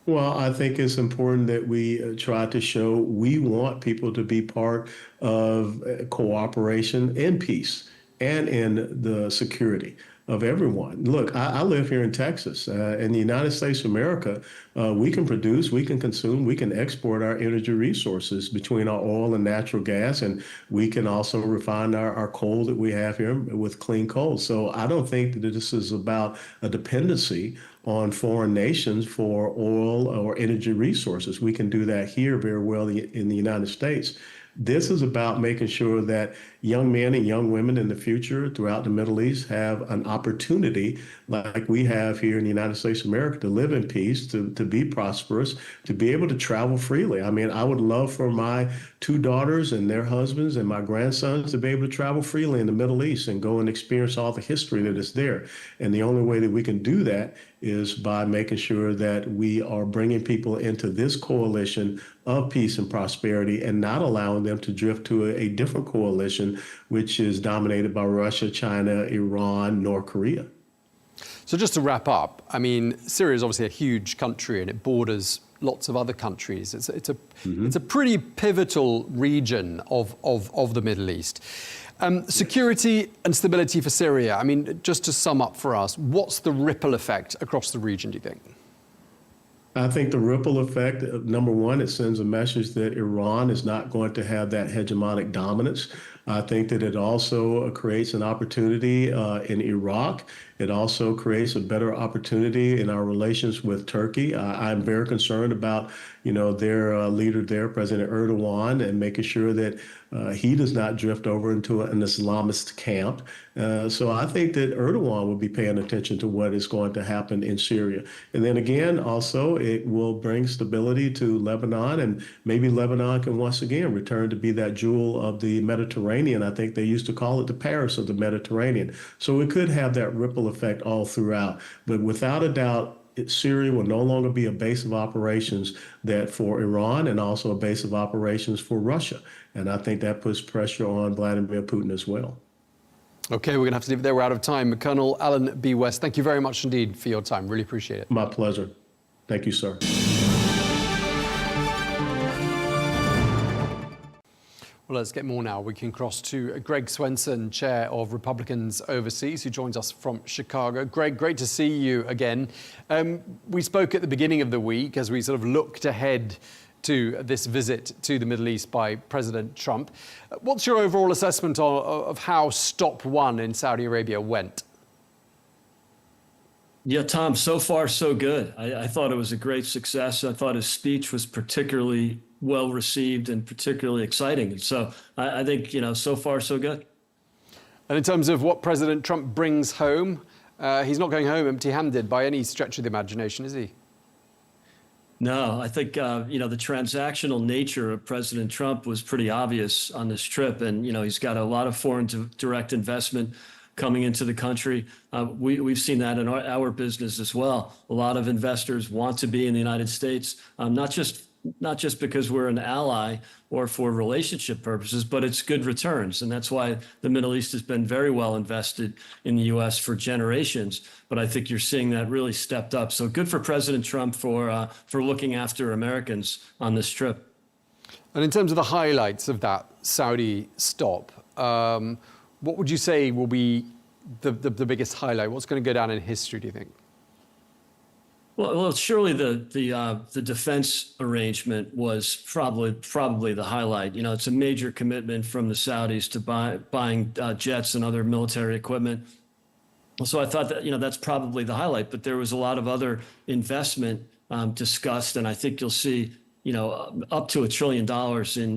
Well, I think it's important that we try to show we want people to be part of cooperation and peace and in the security of everyone. Look, I live here in Texas. In the United States of America, we can produce, we can consume, we can export our energy resources between our oil and natural gas, and we can also refine our coal that we have here with clean coal. So I don't think that this is about a dependency on foreign nations for oil or energy resources. We can do that here very well in the United States. This is about making sure that young men and young women in the future throughout the Middle East have an opportunity like we have here in the United States of America to live in peace, to be prosperous, to be able to travel freely. I mean, I would love for my two daughters and their husbands and my grandsons to be able to travel freely in the Middle East and go and experience all the history that is there. And the only way that we can do that is by making sure that we are bringing people into this coalition of peace and prosperity and not allowing them to drift to a different coalition, which is dominated by Russia, China, Iran, North Korea. So just to wrap up, I mean, Syria is obviously a huge country and it borders lots of other countries. It's a pretty pivotal region of the Middle East. Security and stability for Syria, I mean, just to sum up for us, what's the ripple effect across the region, do you think? I think the ripple effect, number one, it sends a message that Iran is not going to have that hegemonic dominance. I think that it also creates an opportunity in Iraq. It also creates a better opportunity in our relations with Turkey. I'm very concerned about, their leader there, President Erdogan, and making sure that he does not drift over into an Islamist camp. So I think that Erdogan will be paying attention to what is going to happen in Syria. And then again, also, it will bring stability to Lebanon, and maybe Lebanon can once again return to be that jewel of the Mediterranean. I think they used to call it the Paris of the Mediterranean. So it could have that ripple effect all throughout. But without a doubt, Syria will no longer be a base of operations that for Iran and also a base of operations for Russia. And I think that puts pressure on Vladimir Putin as well. Okay, we're going to have to leave it there. We're out of time. Colonel Allen B. West, thank you very much indeed for your time. Really appreciate it. My pleasure. Thank you, sir. Well, let's get more now. We can cross to Greg Swenson, Chair of Republicans Overseas, who joins us from Chicago. Greg, great to see you again. We spoke at the beginning of the week as we sort of looked ahead to this visit to the Middle East by President Trump. What's your overall assessment of how Stop 1 in Saudi Arabia went? Yeah, Tom, so far so good. I thought it was a great success. I thought his speech was particularly well received and particularly exciting. And so I think, so far so good. And in terms of what President Trump brings home, he's not going home empty-handed by any stretch of the imagination, is he? No, I think, the transactional nature of President Trump was pretty obvious on this trip. And, he's got a lot of foreign direct investment coming into the country. We've seen that in our business as well. A lot of investors want to be in the United States, not just not just because we're an ally or for relationship purposes, but it's good returns. And that's why the Middle East has been very well invested in the U.S. for generations. But I think you're seeing that really stepped up. So good for President Trump for looking after Americans on this trip. And in terms of the highlights of that Saudi stop, what would you say will be the biggest highlight? What's going to go down in history, do you think? Well, surely the defense arrangement was probably the highlight. You know, it's a major commitment from the Saudis to buying jets and other military equipment. So I thought that, you know, that's probably the highlight. But there was a lot of other investment discussed, and I think you'll see, you know, up to $1 trillion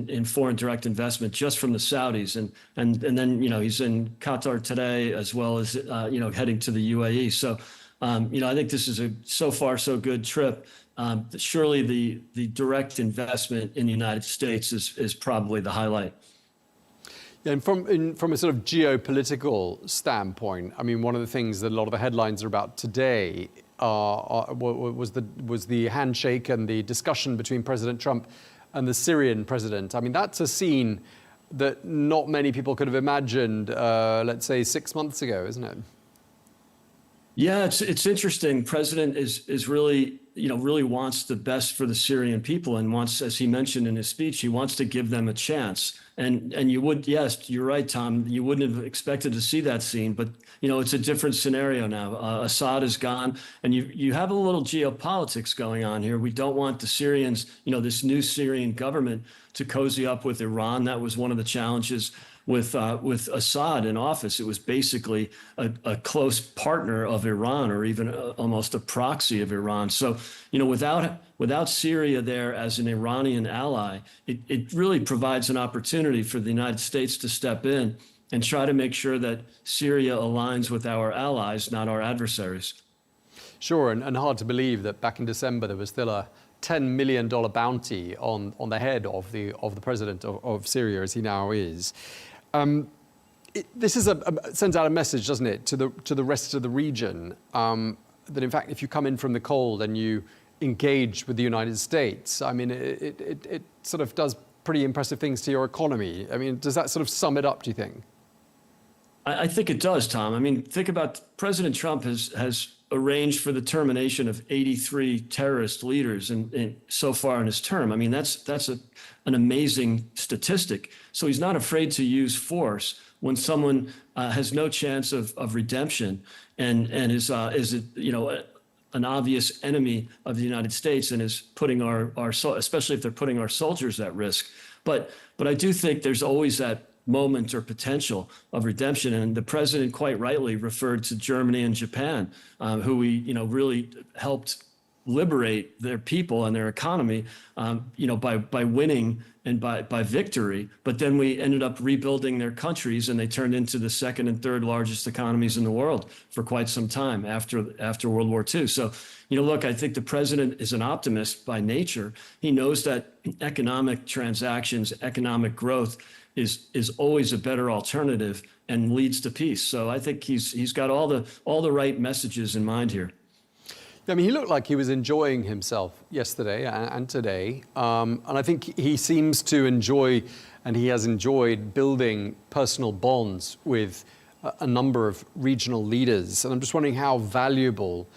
in foreign direct investment just from the Saudis, and then, you know, he's in Qatar today as well as you know, heading to the UAE. So. You know, I think this is a so far so good trip. Surely the direct investment in the United States is probably the highlight. Yeah, and from a sort of geopolitical standpoint, I mean, one of the things that a lot of the headlines are about today was the handshake and the discussion between President Trump and the Syrian president. I mean, that's a scene that not many people could have imagined, let's say, 6 months ago, isn't it? Yeah, it's interesting. President is really, you know, really wants the best for the Syrian people, and wants, as he mentioned in his speech, he wants to give them a chance. And you would, yes, you're right, Tom. You wouldn't have expected to see that scene, but you know, it's a different scenario now. Assad is gone, and you have a little geopolitics going on here. We don't want the Syrians, you know, this new Syrian government to cozy up with Iran. That was one of the challenges with Assad in office. It was basically a close partner of Iran, or even almost a proxy of Iran. So, you know, without Syria there as an Iranian ally, it really provides an opportunity for the United States to step in and try to make sure that Syria aligns with our allies, not our adversaries. Sure, and hard to believe that back in December there was still a $10 million bounty on the head of the president of Syria, as he now is. This is sends out a message, doesn't it, to the rest of the region, that in fact, if you come in from the cold and you engage with the United States, I mean, it sort of does pretty impressive things to your economy. I mean, does that sort of sum it up, do you think? I think it does, Tom. I mean, think about President Trump has arranged for the termination of 83 terrorist leaders so far in his term. I mean, that's an amazing statistic. So he's not afraid to use force when someone has no chance of redemption and is you know, an obvious enemy of the United States, and is putting our especially if they're putting our soldiers at risk. But I do think there's always that moment or potential of redemption. And the president quite rightly referred to Germany and Japan, who we, you know, really helped liberate their people and their economy, you know, by winning and by victory. But then we ended up rebuilding their countries, and they turned into the second and third largest economies in the world for quite some time after World War II. So, you know, look, I think the president is an optimist by nature. He knows that economic transactions, economic growth is always a better alternative and leads to peace. So I think he's got all the right messages in mind here. I mean, he looked like he was enjoying himself yesterday and today. And I think he seems to enjoy, and he has enjoyed, building personal bonds with a number of regional leaders. And I'm just wondering how valuable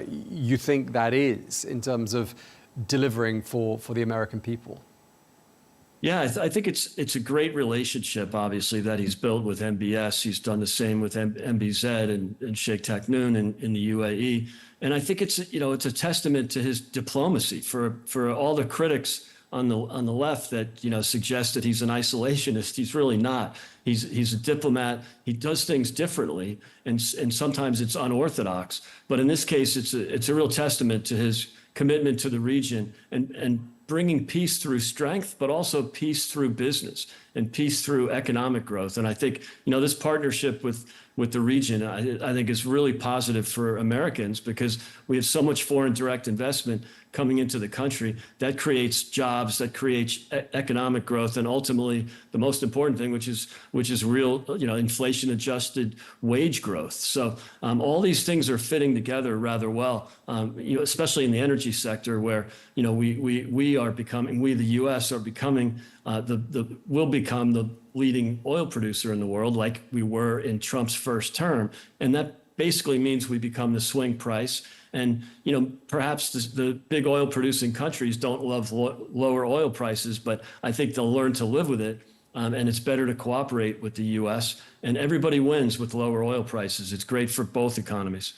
you think that is in terms of delivering for the American people. Yeah, I think it's a great relationship, obviously, that he's built with MBS. He's done the same with MBZ and Sheikh Taknoun in the UAE. And I think it's a testament to his diplomacy. For all the critics on the left that, you know, suggest that he's an isolationist, he's really not. He's a diplomat. He does things differently, and sometimes it's unorthodox. But in this case, it's a real testament to his commitment to the region and bringing peace through strength, but also peace through business and peace through economic growth. And I think, you know, this partnership with the region, I think is really positive for Americans, because we have so much foreign direct investment coming into the country that creates jobs, that creates economic growth, and ultimately the most important thing, which is real, you know, inflation adjusted wage growth. So all these things are fitting together rather well, you know, especially in the energy sector, where, you know, we we the U.S. are becoming will become the leading oil producer in the world, like we were in Trump's first term, and that basically means we become the swing price. And perhaps the big oil producing countries don't love lower oil prices, but I think they'll learn to live with it. And it's better to cooperate with the U.S. And everybody wins with lower oil prices. It's great for both economies.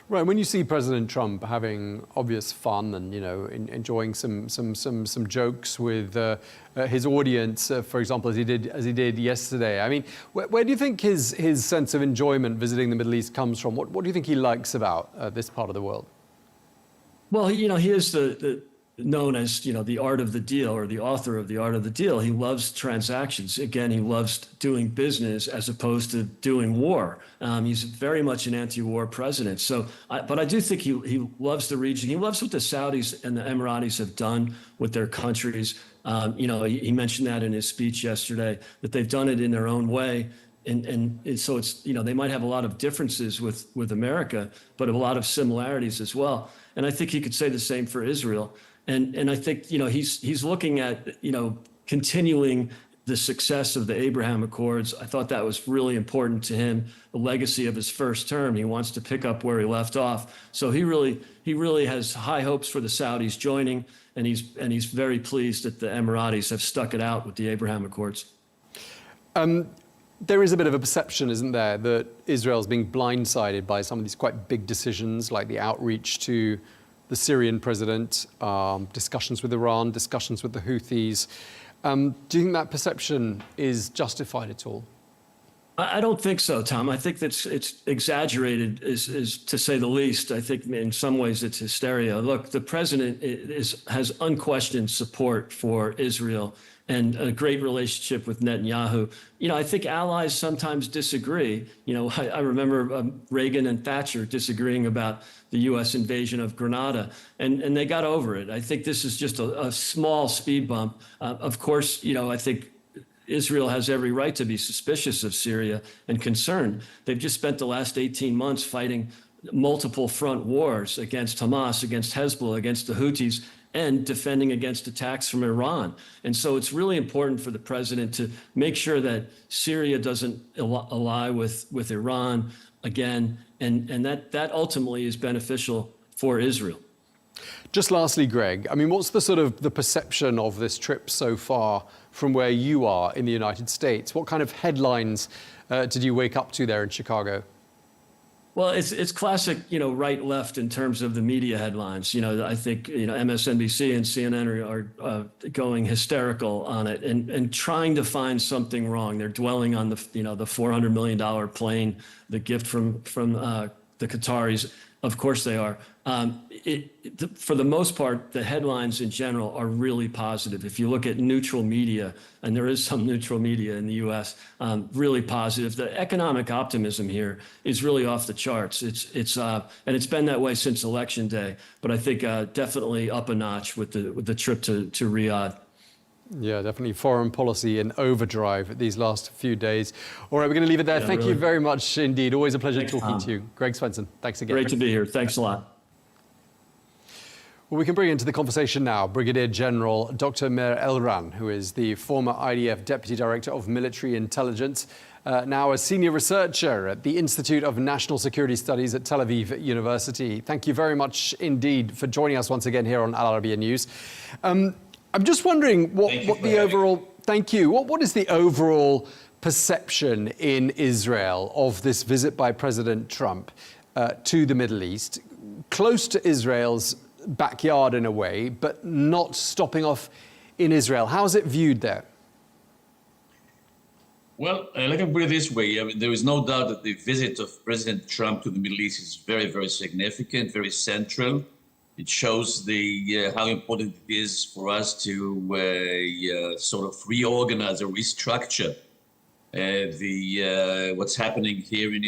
Right. When you see President Trump having obvious fun and enjoying some jokes with his audience, for example, as he did yesterday, I mean, where do you think his sense of enjoyment visiting the Middle East comes from? What do you think he likes about this part of the world? Well, he is known as, the art of the deal, or the author of the art of the deal. He loves transactions. Again, he loves doing business as opposed to doing war. He's very much an anti-war president. So, but I do think he loves the region. He loves what the Saudis and the Emiratis have done with their countries. He mentioned that in his speech yesterday, that they've done it in their own way. And so it's, they might have a lot of differences with America, but a lot of similarities as well. And I think he could say the same for Israel. And I think, he's looking at, continuing the success of the Abraham Accords. I thought that was really important to him, the legacy of his first term. He wants to pick up where he left off. So he really has high hopes for the Saudis joining, and he's very pleased that the Emiratis have stuck it out with the Abraham Accords. There is a bit of a perception, isn't there, that Israel's being blindsided by some of these quite big decisions, like the outreach to the Syrian president, discussions with Iran, discussions with the Houthis. Do you think that perception is justified at all? I don't think so, Tom. I think it's exaggerated, is to say the least. I think in some ways it's hysteria. Look, the president has unquestioned support for Israel and a great relationship with Netanyahu. I think allies sometimes disagree. I remember Reagan and Thatcher disagreeing about the U.S. invasion of Grenada, and they got over it. I think this is just a small speed bump. Of course, I think Israel has every right to be suspicious of Syria and concerned. They've just spent the last 18 months fighting multiple front wars against Hamas, against Hezbollah, against the Houthis, and defending against attacks from Iran. And so it's really important for the president to make sure that Syria doesn't ally with Iran again, and that ultimately is beneficial for Israel. Just lastly, Greg, I mean, what's the perception of this trip so far from where you are in the United States? What kind of headlines did you wake up to there in Chicago? Well, it's classic, right, left in terms of the media headlines. I think, MSNBC and CNN are going hysterical on it and trying to find something wrong. They're dwelling on the $400 million plane, the gift from the Qataris. Of course they are. For the most part, the headlines in general are really positive. If you look at neutral media, and there is some neutral media in the U.S., really positive. The economic optimism here is really off the charts. And it's been that way since Election Day. But I think definitely up a notch with the trip to Riyadh. Yeah, definitely foreign policy in overdrive these last few days. All right, we're going to leave it there. Thank you very much indeed. Always a pleasure talking to you. Greg Swenson, thanks again. Great to be here. Thanks a lot. Well, we can bring into the conversation now Brigadier General Dr. Meir Elran, who is the former IDF Deputy Director of Military Intelligence, now a senior researcher at the Institute of National Security Studies at Tel Aviv University. Thank you very much indeed for joining us once again here on Al-Arabiya News. I'm just wondering what the overall, thank you, what is the overall perception in Israel of this visit by President Trump to the Middle East, close to Israel's backyard in a way, but not stopping off in Israel? How is it viewed there? Well, let me put it this way. I mean, there is no doubt that the visit of President Trump to the Middle East is very, very significant, very central. It shows how important it is for us to sort of reorganize or restructure what's happening here in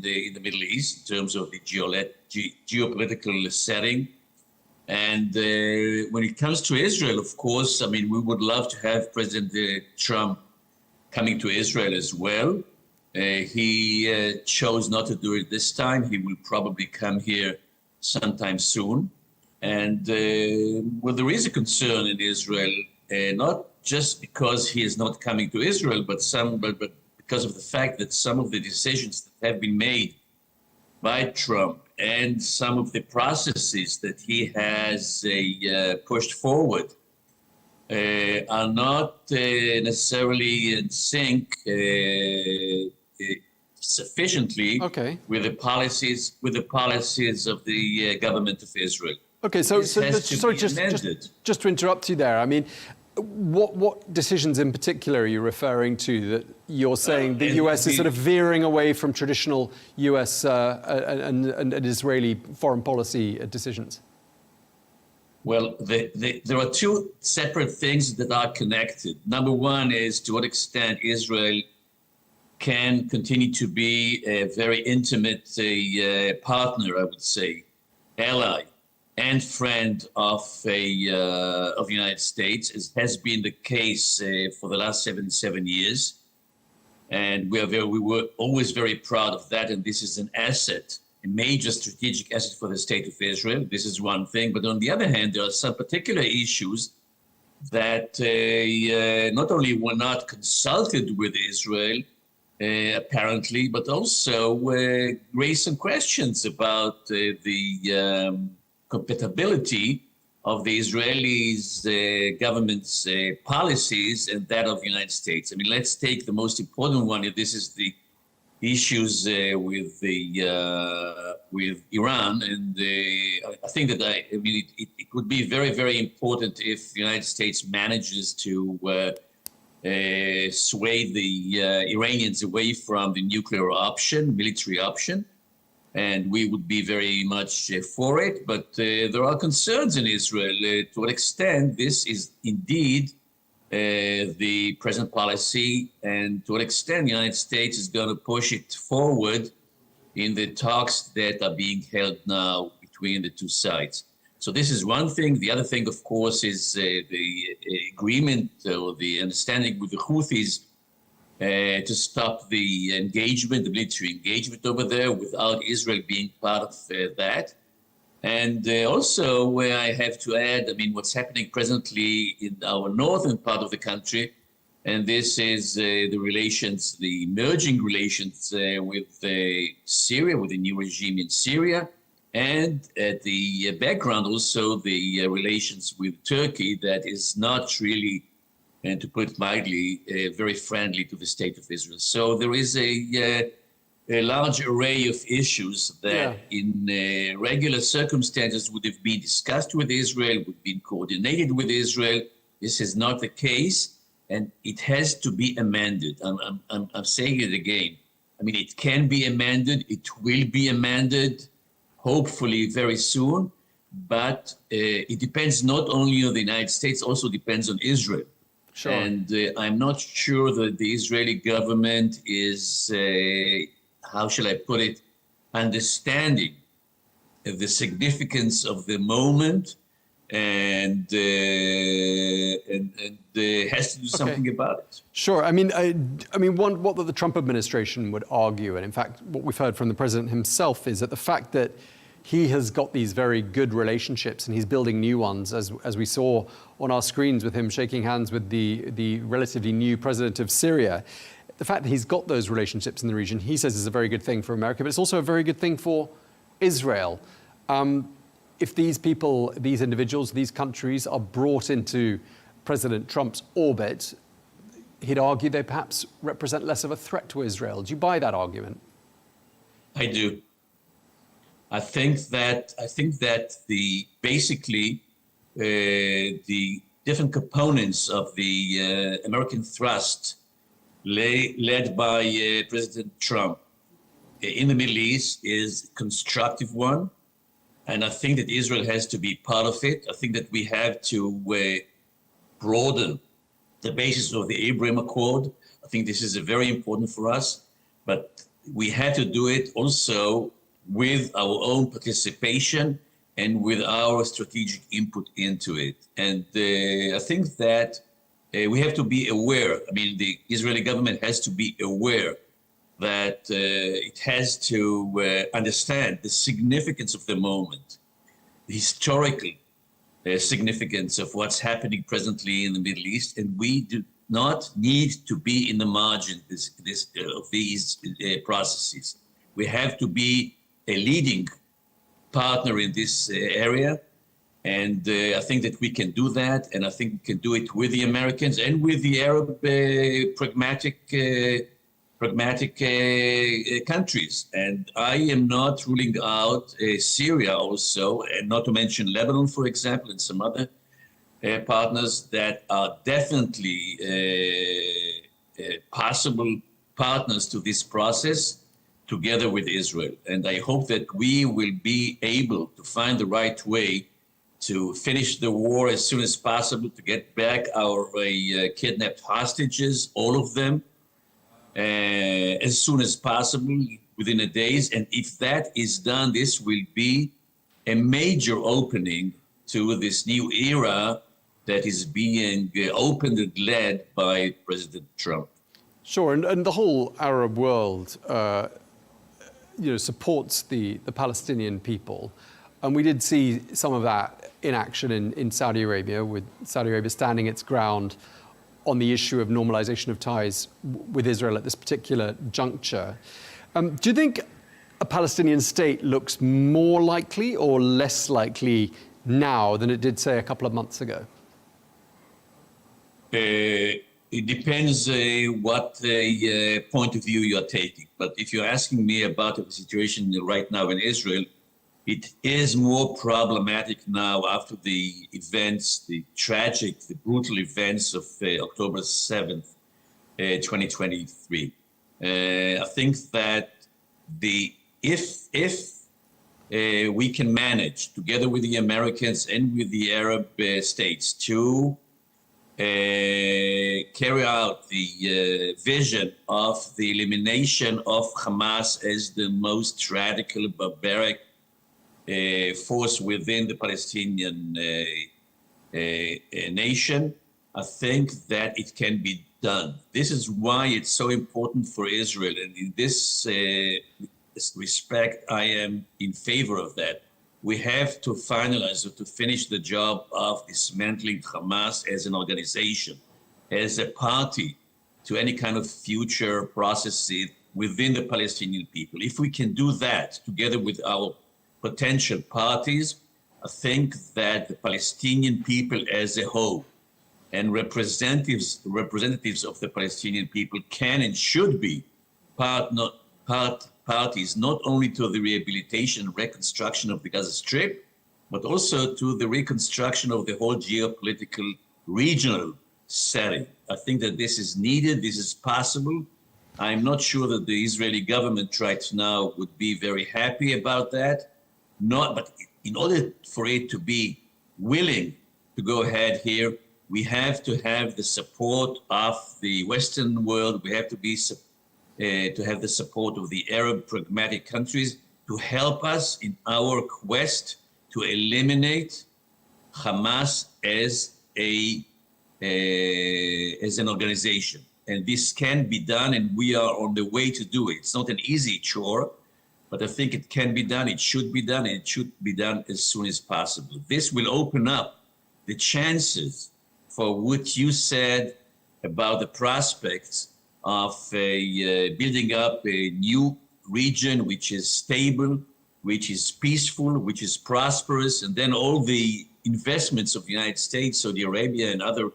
the Middle East in terms of the geopolitical setting. And when it comes to Israel, of course, I mean, we would love to have President Trump coming to Israel as well. He chose not to do it this time. He will probably come here sometime soon. And well, there is a concern in Israel, not just because he is not coming to Israel, but because of the fact that some of the decisions that have been made by Trump and some of the processes that he has pushed forward are not necessarily in sync sufficiently with the policies of the government of Israel. Okay, just to interrupt you there, I mean, what decisions in particular are you referring to that you're saying the US is sort of veering away from traditional US and Israeli foreign policy decisions? Well, there are two separate things that are connected. Number one is to what extent Israel can continue to be a very intimate partner, I would say, ally and friend of the United States, as has been the case for the last 77 years. And we were always very proud of that, and this is an asset, a major strategic asset for the state of Israel. This is one thing. But on the other hand, there are some particular issues that not only were not consulted with Israel, apparently, but also raised some questions about the compatibility of the Israelis' government's policies and that of the United States. I mean, let's take the most important one. This is the issues with Iran, and I think that it would be very, very important if the United States manages to sway the Iranians away from the nuclear option, military option. And we would be very much for it. But there are concerns in Israel to what extent this is indeed the present policy, and to what extent the United States is going to push it forward in the talks that are being held now between the two sides. So this is one thing. The other thing, of course, is the agreement or the understanding with the Houthis to stop the engagement, the military engagement over there, without Israel being part of that. And also, where I have to add, I mean, what's happening presently in our northern part of the country, and this is the relations, the emerging relations with Syria, with the new regime in Syria, and at the background also the relations with Turkey that is not really, and to put it mildly, very friendly to the state of Israel. So there is a large array of issues that in regular circumstances would have been discussed with Israel, would have been coordinated with Israel. This is not the case, and it has to be amended. I'm saying it again. I mean, it can be amended. It will be amended, hopefully very soon. But it depends not only on the United States, also depends on Israel. Sure. And I'm not sure that the Israeli government is, how shall I put it, understanding the significance of the moment, and has to do something about it. Sure. I mean, what the Trump administration would argue, and in fact, what we've heard from the president himself, is that the fact that he has got these very good relationships and he's building new ones, as we saw on our screens with him shaking hands with the relatively new president of Syria. The fact that he's got those relationships in the region, he says, is a very good thing for America, but it's also a very good thing for Israel. If these people, these individuals, these countries are brought into President Trump's orbit, he'd argue they perhaps represent less of a threat to Israel. Do you buy that argument? I do. I think that basically the different components of the American thrust led by President Trump in the Middle East is a constructive one. And I think that Israel has to be part of it. I think that we have to broaden the basis of the Abraham Accord. I think this is very important for us, but we have to do it also with our own participation and with our strategic input into it. And I think that we have to be aware. I mean, the Israeli government has to be aware that it has to understand the significance of the moment. historical significance of what's happening presently in the Middle East, and we do not need to be in the margin of these processes. We have to be a leading partner in this area, and I think that we can do that, and I think we can do it with the Americans and with the Arab pragmatic countries. And I am not ruling out Syria also, and not to mention Lebanon, for example, and some other partners that are definitely possible partners to this process, together with Israel. And I hope that we will be able to find the right way to finish the war as soon as possible, to get back our kidnapped hostages, all of them, as soon as possible, within the days. And if that is done, this will be a major opening to this new era that is being opened and led by President Trump. Sure, and the whole Arab world supports the Palestinian people. And we did see some of that in action in Saudi Arabia, with Saudi Arabia standing its ground on the issue of normalization of ties with Israel at this particular juncture. Do you think a Palestinian state looks more likely or less likely now than it did, say, a couple of months ago? It depends what point of view you're taking. But if you're asking me about the situation right now in Israel, it is more problematic now after the events, the tragic, the brutal events of October 7th, 2023. I think that if we can manage, together with the Americans and with the Arab states, to carry out the vision of the elimination of Hamas as the most radical, barbaric force within the Palestinian nation, I think that it can be done. This is why it's so important for Israel. And in this respect, I am in favor of that. We have to finalize or to finish the job of dismantling Hamas as an organization, as a party to any kind of future processes within the Palestinian people. If we can do that together with our potential parties, I think that the Palestinian people as a whole and representatives of the Palestinian people can and should be parties not only to the rehabilitation and reconstruction of the Gaza Strip, but also to the reconstruction of the whole geopolitical regional setting. I think that this is needed, this is possible. I'm not sure that the Israeli government right now would be very happy about that. But in order for it to be willing to go ahead here, we have to have the support of the Western world. We have to have the support of the Arab pragmatic countries to help us in our quest to eliminate Hamas as an organization. And this can be done, and we are on the way to do it. It's not an easy chore, but I think it can be done, it should be done, and it should be done as soon as possible. This will open up the chances for what you said about the prospects of building up a new region which is stable, which is peaceful, which is prosperous, and then all the investments of the United States, Saudi Arabia, and other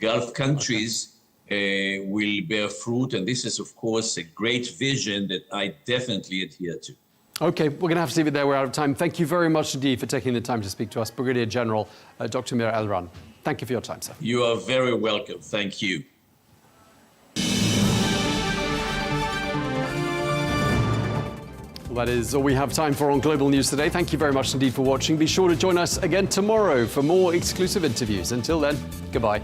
Gulf countries will bear fruit. And this is, of course, a great vision that I definitely adhere to. Okay, we're going to have to leave it there. We're out of time. Thank you very much indeed for taking the time to speak to us, Brigadier General Dr. Meir Elran. Thank you for your time, sir. You are very welcome. Thank you. Well, that is all we have time for on Global News today. Thank you very much indeed for watching. Be sure to join us again tomorrow for more exclusive interviews. Until then, goodbye.